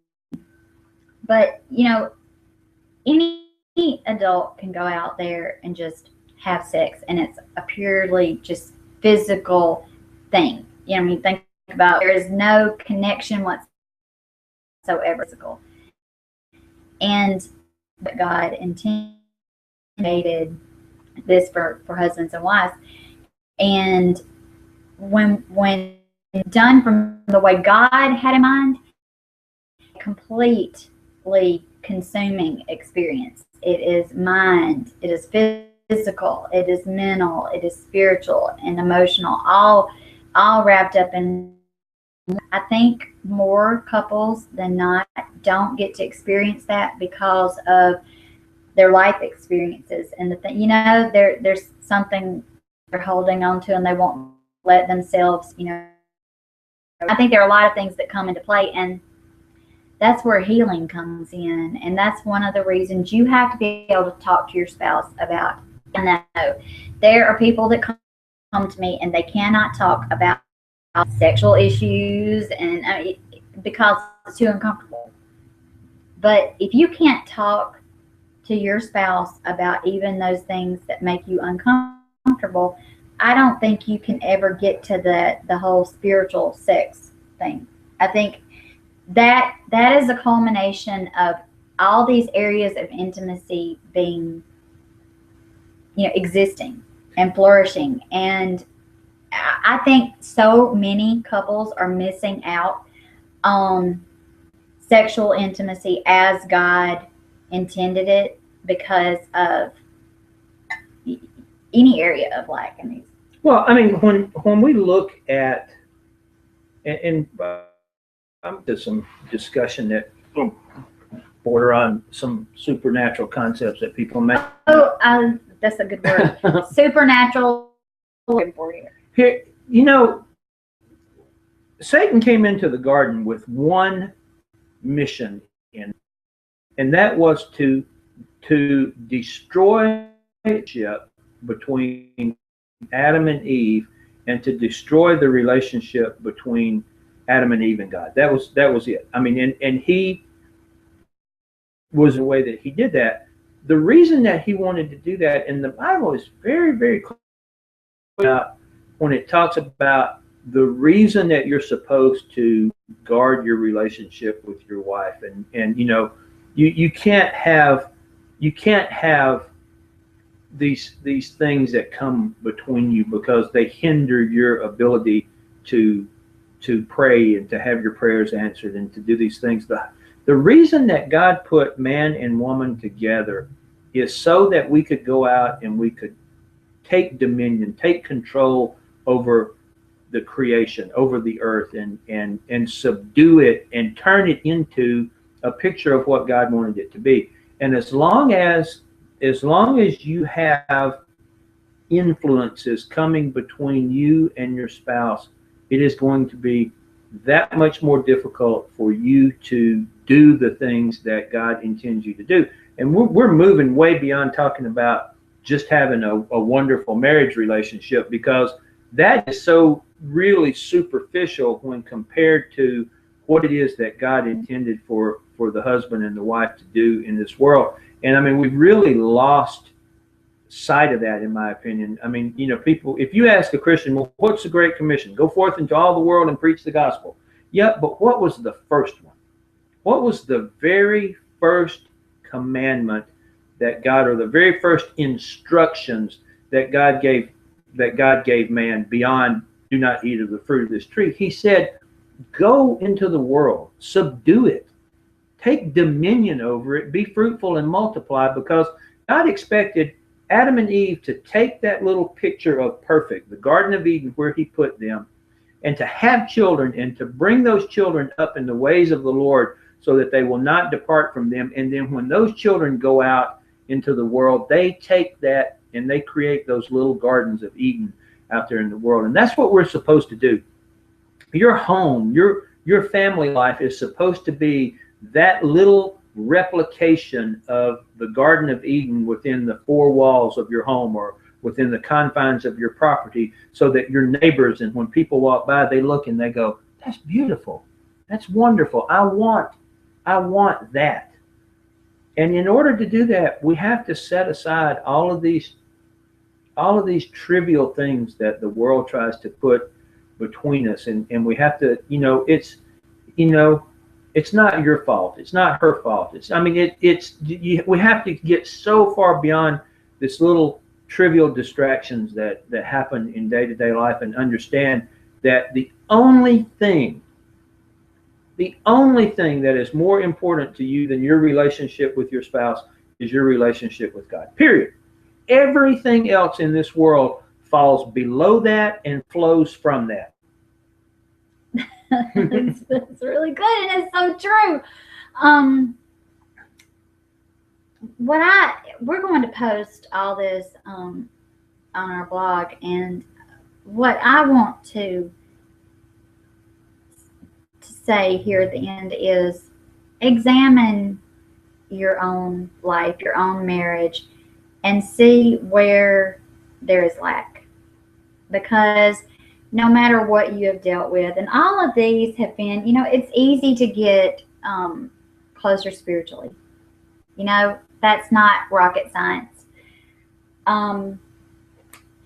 but any adult can go out there and just have sex, and it's a purely just physical thing. Think about, there is no connection whatsoever physical. And but God intended this for husbands and wives. And when done from the way God had in mind, completely consuming experience. It is mind, it is physical, it is mental, it is spiritual and emotional, all wrapped up in. I think more couples than not don't get to experience that because of their life experiences and there's something they're holding on to and they won't let themselves. I think there are a lot of things that come into play, and that's where healing comes in. And that's one of the reasons you have to be able to talk to your spouse about. And know there are people that come to me and they cannot talk about sexual issues and because it's too uncomfortable. But if you can't talk to your spouse about even those things that make you uncomfortable, I don't think you can ever get to the whole spiritual sex thing. I think that is a culmination of all these areas of intimacy being, existing and flourishing. And I think so many couples are missing out on sexual intimacy as God intended it because of any area of lack in these. Well, I mean, when we look at and there's some discussion that border on some supernatural concepts that people make. Oh, that's a good word. Supernatural. Here, Satan came into the garden with one mission, and that was to destroy the relationship between Adam and Eve, and to destroy the relationship between Adam and Eve and God. That was it. I mean, and he was the way that he did that. The reason that he wanted to do that, and the Bible is very, very clear about when it talks about the reason that you're supposed to guard your relationship with your wife, and you can't have these things that come between you because they hinder your ability to pray and to have your prayers answered and to do these things. The reason that God put man and woman together is so that we could go out and we could take dominion, take control over the creation, over the earth, and subdue it and turn it into a picture of what God wanted it to be. And as long as you have influences coming between you and your spouse, it is going to be that much more difficult for you to do the things that God intends you to do. And we're moving way beyond talking about just having a wonderful marriage relationship, because that is so really superficial when compared to what it is that God intended for the husband and the wife to do in this world. And I mean, we've really lost sight of that, in my opinion. I mean, people, if you ask a Christian, well, what's the Great Commission? Go forth into all the world and preach the gospel. Yeah, but what was the first one? What was the very first commandment that God, or the very first instructions that God gave man beyond do not eat of the fruit of this tree? He said, go into the world, subdue it, take dominion over it, be fruitful and multiply, because God expected Adam and Eve to take that little picture of perfect, the Garden of Eden where he put them, and to have children and to bring those children up in the ways of the Lord so that they will not depart from them. And then when those children go out into the world, they take that and they create those little gardens of Eden out there in the world. And that's what we're supposed to do. Your home, your family life is supposed to be that little replication of the Garden of Eden within the four walls of your home or within the confines of your property, so that your neighbors, and when people walk by, they look and they go, that's beautiful, that's wonderful, I want that. And in order to do that, we have to set aside all of these trivial things that the world tries to put between us, and we have to, it's not your fault, it's not her fault. We have to get so far beyond this little trivial distractions that happen in day-to-day life, and understand that the only thing that is more important to you than your relationship with your spouse is your relationship with God. Period. Everything else in this world falls below that and flows from that. That's really good, and it's so true. We're going to post all this on our blog, and what I want to say here at the end is examine your own life, your own marriage, and see where there is lack. Because no matter what you have dealt with, and all of these have been, it's easy to get closer spiritually. That's not rocket science.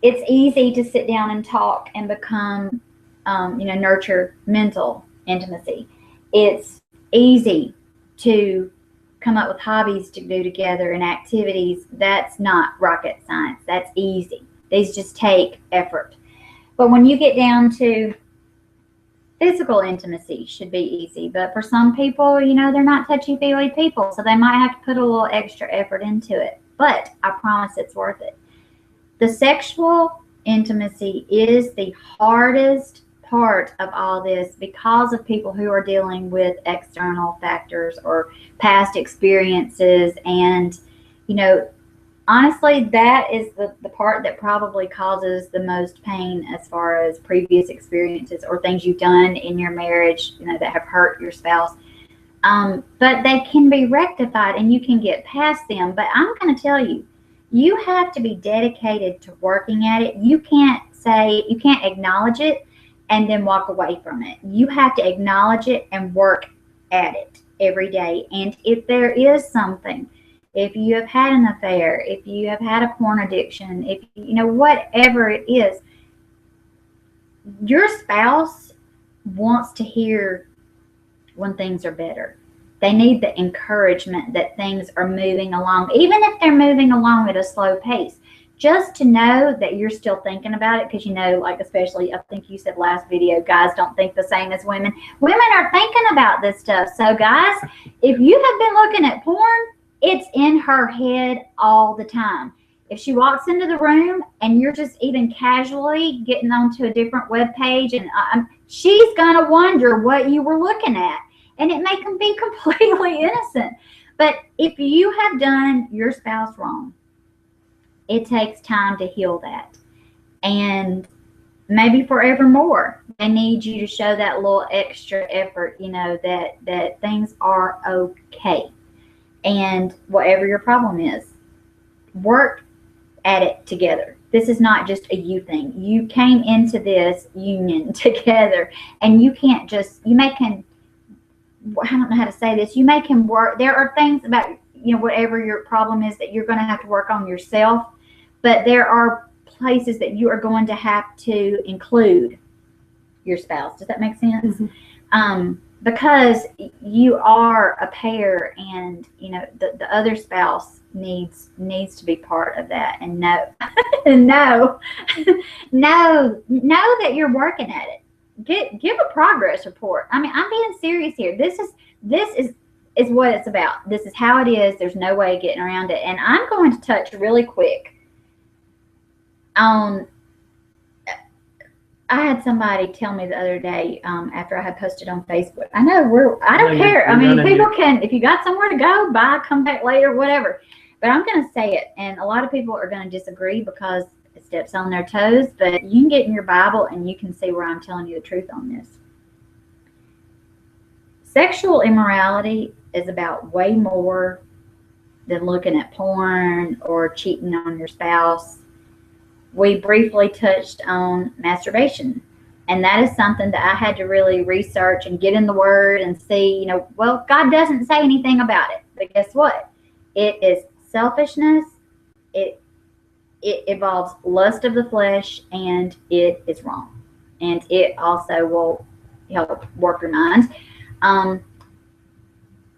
It's easy to sit down and talk and become, nurture mental intimacy. It's easy to come up with hobbies to do together and activities. That's not rocket science. That's easy. These just take effort. But when you get down to physical intimacy, should be easy. But for some people, they're not touchy-feely people, so they might have to put a little extra effort into it. But I promise it's worth it. The sexual intimacy is the hardest part of all this because of people who are dealing with external factors or past experiences. And, honestly, that is the part that probably causes the most pain as far as previous experiences or things you've done in your marriage, that have hurt your spouse. But they can be rectified and you can get past them. But I'm going to tell you, you have to be dedicated to working at it. You can't acknowledge it and then walk away from it. You have to acknowledge it and work at it every day. And if there is something, if you have had an affair, if you have had a porn addiction, if whatever it is, your spouse wants to hear when things are better. They need the encouragement that things are moving along, even if they're moving along at a slow pace. Just to know that you're still thinking about it, because especially I think you said last video, guys don't think the same as women. Women are thinking about this stuff. So guys, if you have been looking at porn, it's in her head all the time. If she walks into the room and you're just even casually getting onto a different web page, and she's gonna wonder what you were looking at, and it may be completely innocent. But if you have done your spouse wrong, it takes time to heal that, and maybe forevermore. They need you to show that little extra effort, that things are okay. And whatever your problem is, work at it together. This is not just a you thing. You came into this union together, and you can't just, I don't know how to say this, you make him work. There are things about, whatever your problem is that you're going to have to work on yourself, but there are places that you are going to have to include your spouse. Does that make sense? Mm-hmm. Because you are a pair, and the other spouse needs to be part of that, and know that you're working at it. Give a progress report. I'm being serious here. This is what it's about. This is how it is. There's no way of getting around it. And I'm going to touch really quick on. I had somebody tell me the other day after I had posted on Facebook. I don't care. People can, if you got somewhere to go, bye, come back later, whatever. But I'm going to say it, and a lot of people are going to disagree because it steps on their toes. But you can get in your Bible and you can see where I'm telling you the truth on this. Sexual immorality is about way more than looking at porn or cheating on your spouse. We briefly touched on masturbation, and that is something that I had to really research and get in the Word and see, well, God doesn't say anything about it, but guess what? It is selfishness. It involves lust of the flesh, and it is wrong. And it also will help work your mind.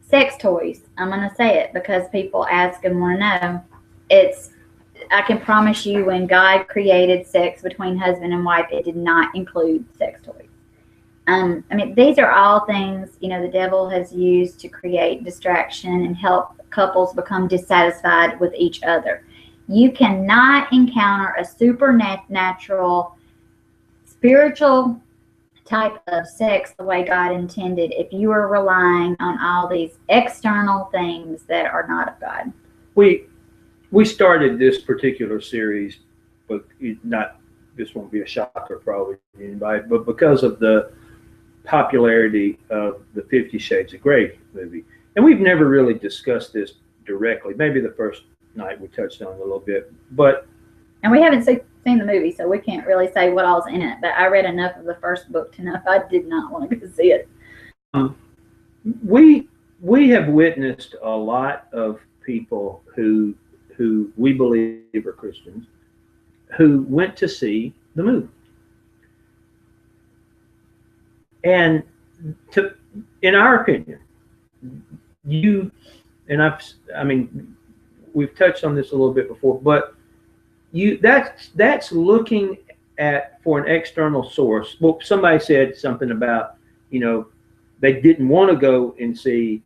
Sex toys. I'm going to say it because people ask and want to know. I can promise you, when God created sex between husband and wife, it did not include sex toys. I mean, these are all things, you know, the devil has used to create distraction and help couples become dissatisfied with each other. You cannot encounter a supernatural, spiritual type of sex the way God intended if you are relying on all these external things that are not of God. We started this particular series, but this won't be a shocker probably to anybody, but because of the popularity of the 50 Shades of Grey movie. And we've never really discussed this directly. Maybe the first night we touched on it a little bit, and we haven't seen the movie, so we can't really say what all's in it, but I read enough of the first book to know I did not want to go see it. We have witnessed a lot of people who we believe are Christians who went to see the movie. And in our opinion, we've touched on this a little bit before, but that's looking for an external source. Well, somebody said something about, you know, they didn't want to go and see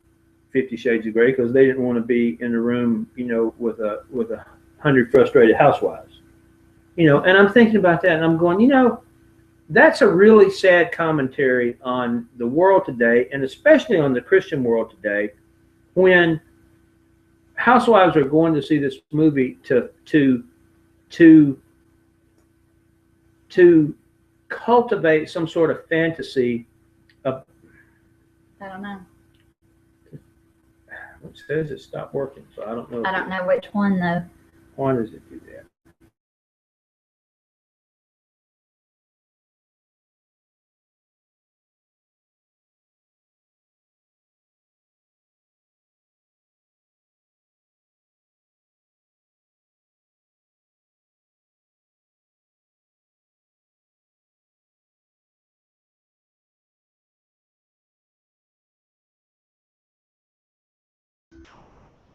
50 Shades of Grey because they didn't want to be in a room, you know, with 100 frustrated housewives, you know. And I'm thinking about that, and I'm going, you know, that's a really sad commentary on the world today, and especially on the Christian world today, when housewives are going to see this movie to cultivate some sort of fantasy of. I don't know. It says it stopped working, so I don't know. I don't know which one though. Why does it do that?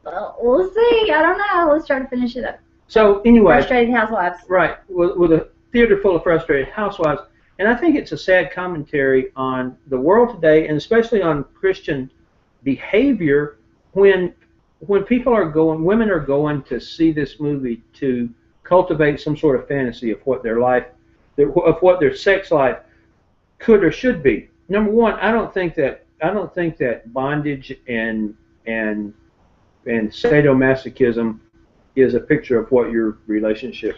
Well, we'll see. I don't know. Let's try to finish it up. So anyway, Frustrated housewives. right, with a theater full of frustrated housewives, and I think it's a sad commentary on the world today, and especially on Christian behavior when women are going to see this movie to cultivate some sort of fantasy of what what their sex life could or should be. Number one, I don't think that bondage and sadomasochism is a picture of what your sexual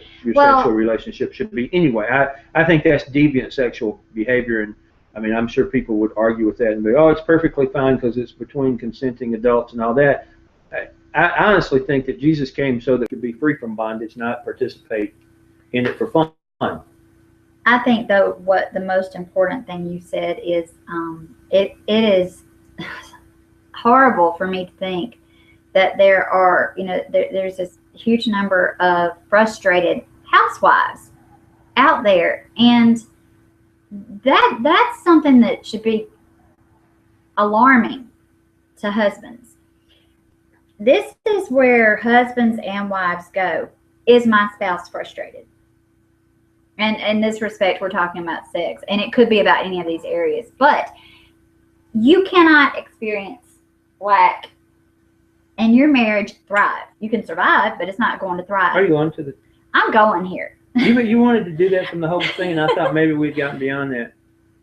relationship should be. Anyway, I think that's deviant sexual behavior, and I mean, I'm sure people would argue with that and be, oh, it's perfectly fine because it's between consenting adults and all that. I honestly think that Jesus came so that we could be free from bondage, not participate in it for fun. I think, though, what the most important thing you said is it is horrible for me to think that there are, you know, there's this huge number of frustrated housewives out there, and that's something that should be alarming to husbands. This is where husbands and wives go. Is my spouse frustrated? And in this respect, we're talking about sex, and it could be about any of these areas, but you cannot experience lack and your marriage thrive. You can survive, but it's not going to thrive. Are you going to the? I'm going here. You wanted to do that from the whole thing, and I thought maybe we'd gotten beyond that.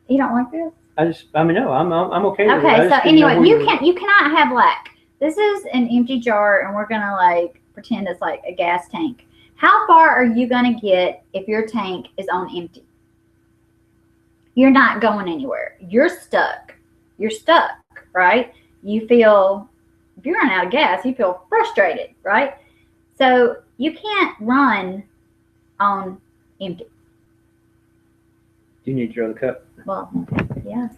You don't like this? No, I'm okay with it. Okay, so anyway, you cannot have lack. This is an empty jar, and we're gonna like pretend it's like a gas tank. How far are you gonna get if your tank is on empty? You're not going anywhere. You're stuck. You're stuck, right? You feel, if you run out of gas, you feel frustrated, right? So you can't run on empty. Do you need to draw the cup? Well, yeah.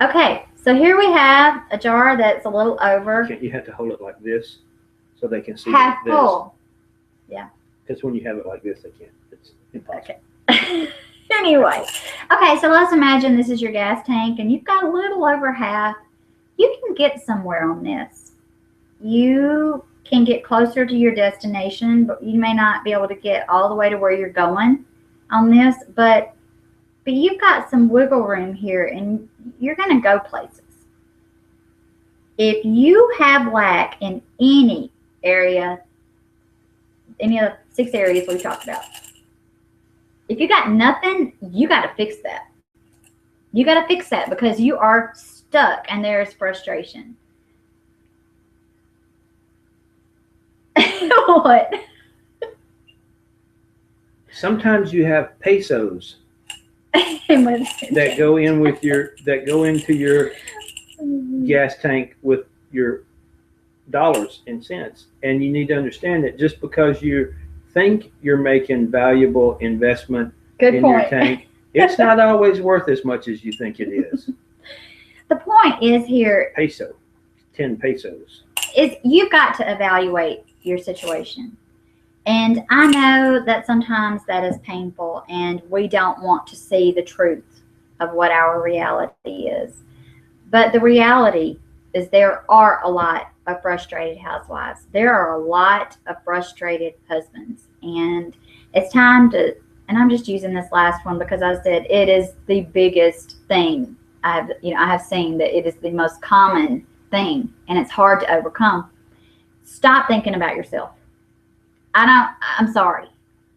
Okay, so here we have a jar that's a little over. You have to hold it like this so they can see half this. full. Yeah. Because when you have it like this, they can't. It's impossible. Okay. Anyway, okay, so let's imagine this is your gas tank and you've got a little over half. You can get somewhere on this. You can get closer to your destination, but you may not be able to get all the way to where you're going on this, but you've got some wiggle room here and you're going to go places. If you have lack in any area, any of the 6 areas we talked about, if you got nothing, you got to fix that. You got to fix that because you are stuck and there's frustration. What? Sometimes you have pesos that go into your gas tank with your dollars and cents, and you need to understand that just because you think you're making valuable investment your tank, it's not always worth as much as you think it is. The point is here, 10 pesos is you've got to evaluate your situation. And I know that sometimes that is painful and we don't want to see the truth of what our reality is. But the reality is there are a lot of frustrated housewives. There are a lot of frustrated husbands. And it's time to, and I'm just using this last one because I said it is the biggest thing I have seen, that it is the most common thing and it's hard to overcome. Stop thinking about yourself. I'm sorry.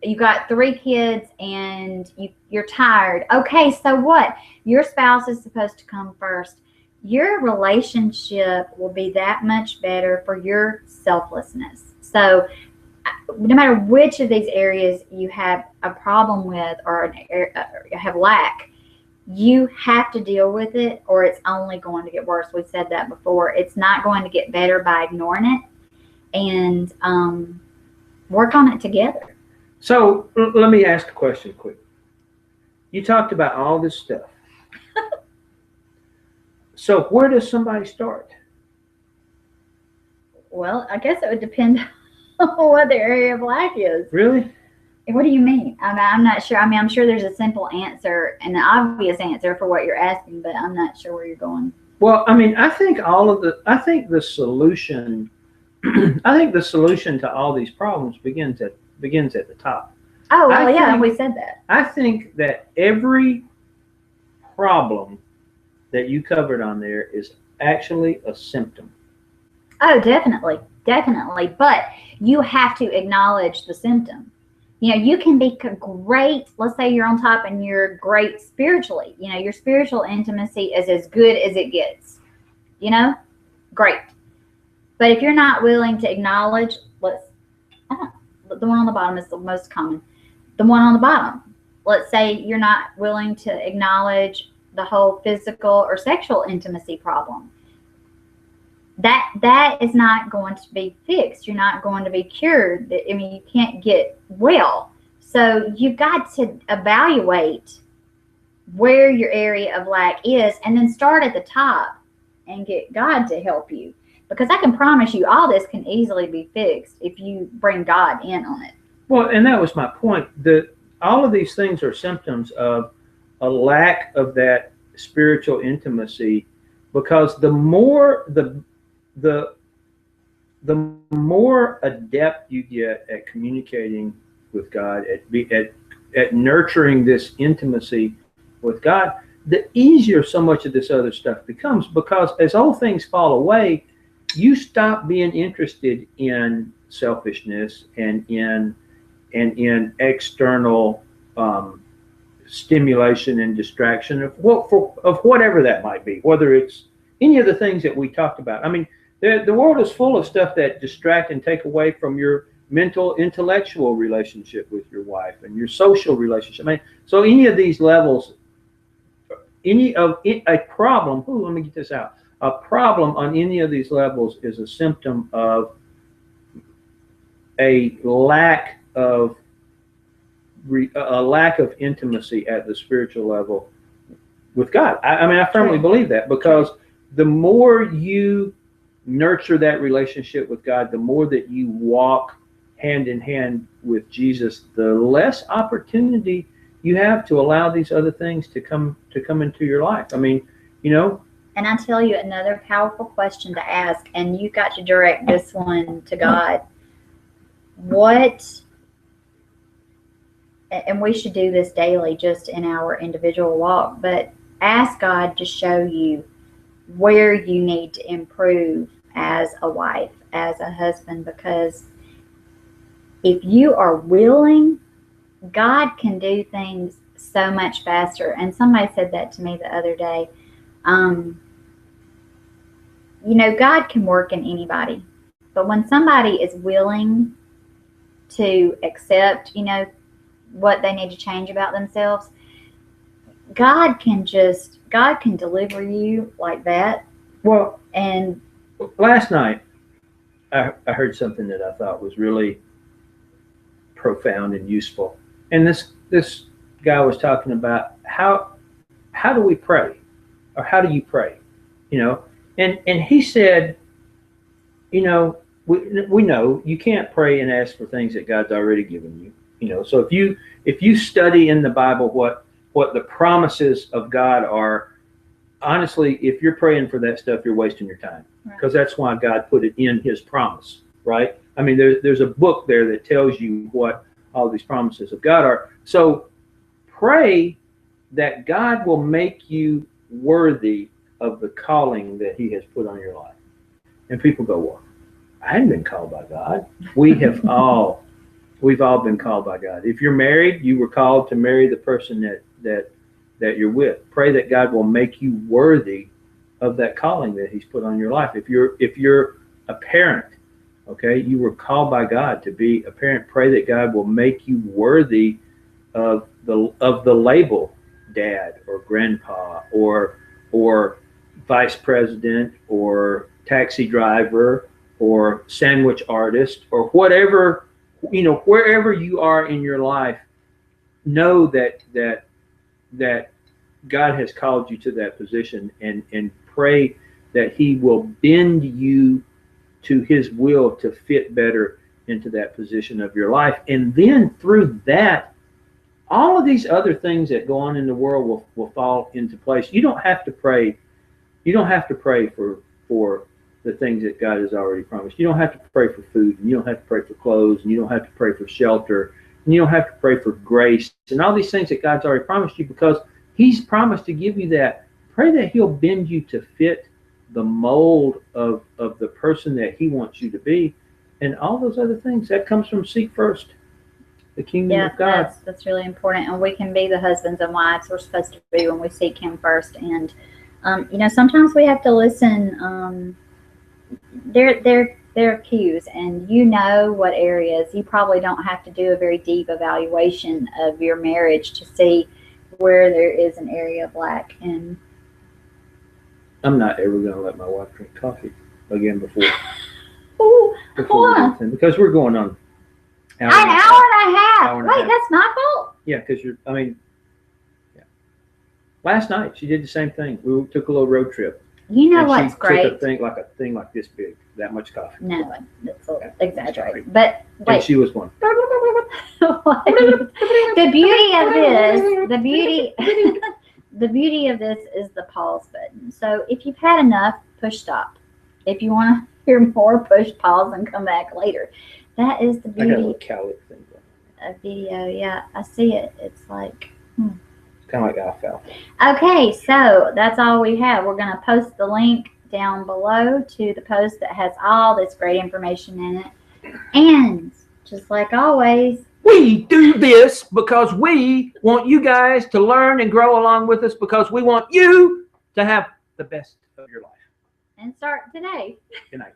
You got 3 kids and you're tired. Okay, so what? Your spouse is supposed to come first. Your relationship will be that much better for your selflessness. So no matter which of these areas you have a problem with or have lack, you have to deal with it or it's only going to get worse. We said that before. It's not going to get better by ignoring it, and work on it together. So let me ask a question quick. You talked about all this stuff. So where does somebody start? Well, I guess it would depend on what the area of lack is. Really? What do you mean? I'm not sure. I mean, I'm sure there's a simple answer and an obvious answer for what you're asking, but I'm not sure where you're going. Well, I mean, I think the solution to all these problems begins at the top. Oh, well, yeah, we said that. I think that every problem that you covered on there is actually a symptom. Oh, definitely. Definitely. But you have to acknowledge the symptom. You know, you can be great. Let's say you're on top and you're great spiritually. You know, your spiritual intimacy is as good as it gets. You know, great. But if you're not willing to acknowledge, the one on the bottom is the most common. The one on the bottom, let's say you're not willing to acknowledge the whole physical or sexual intimacy problem. That is not going to be fixed. You're not going to be cured. I mean, you can't get well. So you've got to evaluate where your area of lack is and then start at the top and get God to help you. Because I can promise you all this can easily be fixed if you bring God in on it. Well, and that was my point. All of these things are symptoms of a lack of that spiritual intimacy, because the more adept you get at communicating with God, at nurturing this intimacy with God, the easier so much of this other stuff becomes. Because as old things fall away, you stop being interested in selfishness and in external stimulation and distraction of whatever that might be, whether it's any of the things that we talked about. I mean, the world is full of stuff that distract and take away from your mental, intellectual relationship with your wife and your social relationship. I mean, so any of these levels, a problem. Let me get this out. A problem on any of these levels is a symptom of a lack of intimacy at the spiritual level with God. I mean, I firmly believe that, because the more you nurture that relationship with God, the more that you walk hand in hand with Jesus, the less opportunity you have to allow these other things to come into your life. I mean, you know, And I tell you, another powerful question to ask, and you got to direct this one to God. And we should do this daily just in our individual walk, but ask God to show you where you need to improve as a wife, as a husband, because if you are willing, God can do things so much faster. And somebody said that to me the other day. God can work in anybody, but when somebody is willing to accept, what they need to change about themselves, God can deliver you like that. Well, And last night I heard something that I thought was really profound and useful. And this guy was talking about how do we pray, or how do you pray, and he said, we know you can't pray and ask for things that God's already given you. So if you study in the Bible what the promises of God are, honestly, if you're praying for that stuff, you're wasting your time, because that's why God put it in His promise, right? I mean, there's a book there that tells you what all these promises of God are. So pray that God will make you worthy of the calling that He has put on your life. And people go, well, I haven't been called by God. We've all been called by God. If you're married, you were called to marry the person that you're with. Pray that God will make you worthy of that calling that He's put on your life. If you're a parent, okay, you were called by God to be a parent. Pray that God will make you worthy of the label dad or grandpa or vice president or taxi driver or sandwich artist or whatever, wherever you are in your life. Know that God has called you to that position, and pray that He will bend you to His will to fit better into that position of your life. And then through that, all of these other things that go on in the world will fall into place. You don't have to pray. You don't have to pray for the things that God has already promised. You don't have to pray for food, and you don't have to pray for clothes, and you don't have to pray for shelter, and you don't have to pray for grace and all these things that God's already promised you, because He's promised to give you that. Pray that He'll bend you to fit the mold of the person that He wants you to be, and all those other things. That comes from seek first the kingdom of God. That's really important. And we can be the husbands and wives we're supposed to be when we seek Him first. And sometimes we have to listen. There are cues, and what areas. You probably don't have to do a very deep evaluation of your marriage to see where there is an area of lack. And I'm not ever going to let my wife drink coffee again before. Why? Because we're going on an hour and a half. Wait, that's my fault? Yeah, because last night she did the same thing. We took a little road trip. You know what's great? She took a thing like this big, that much coffee. No, that's a little exaggerated. But wait. And she was one. The beauty of this is the pause button. So if you've had enough, push stop. If you want to hear more, push pause and come back later. That is the beauty. I got a little cowlick thing going on. A video, yeah, I see it. It's like kind of like alfalfa. Okay, so that's all we have. We're going to post the link down below to the post that has all this great information in it. And just like always, we do this because we want you guys to learn and grow along with us, because we want you to have the best of your life. And start today. Good night.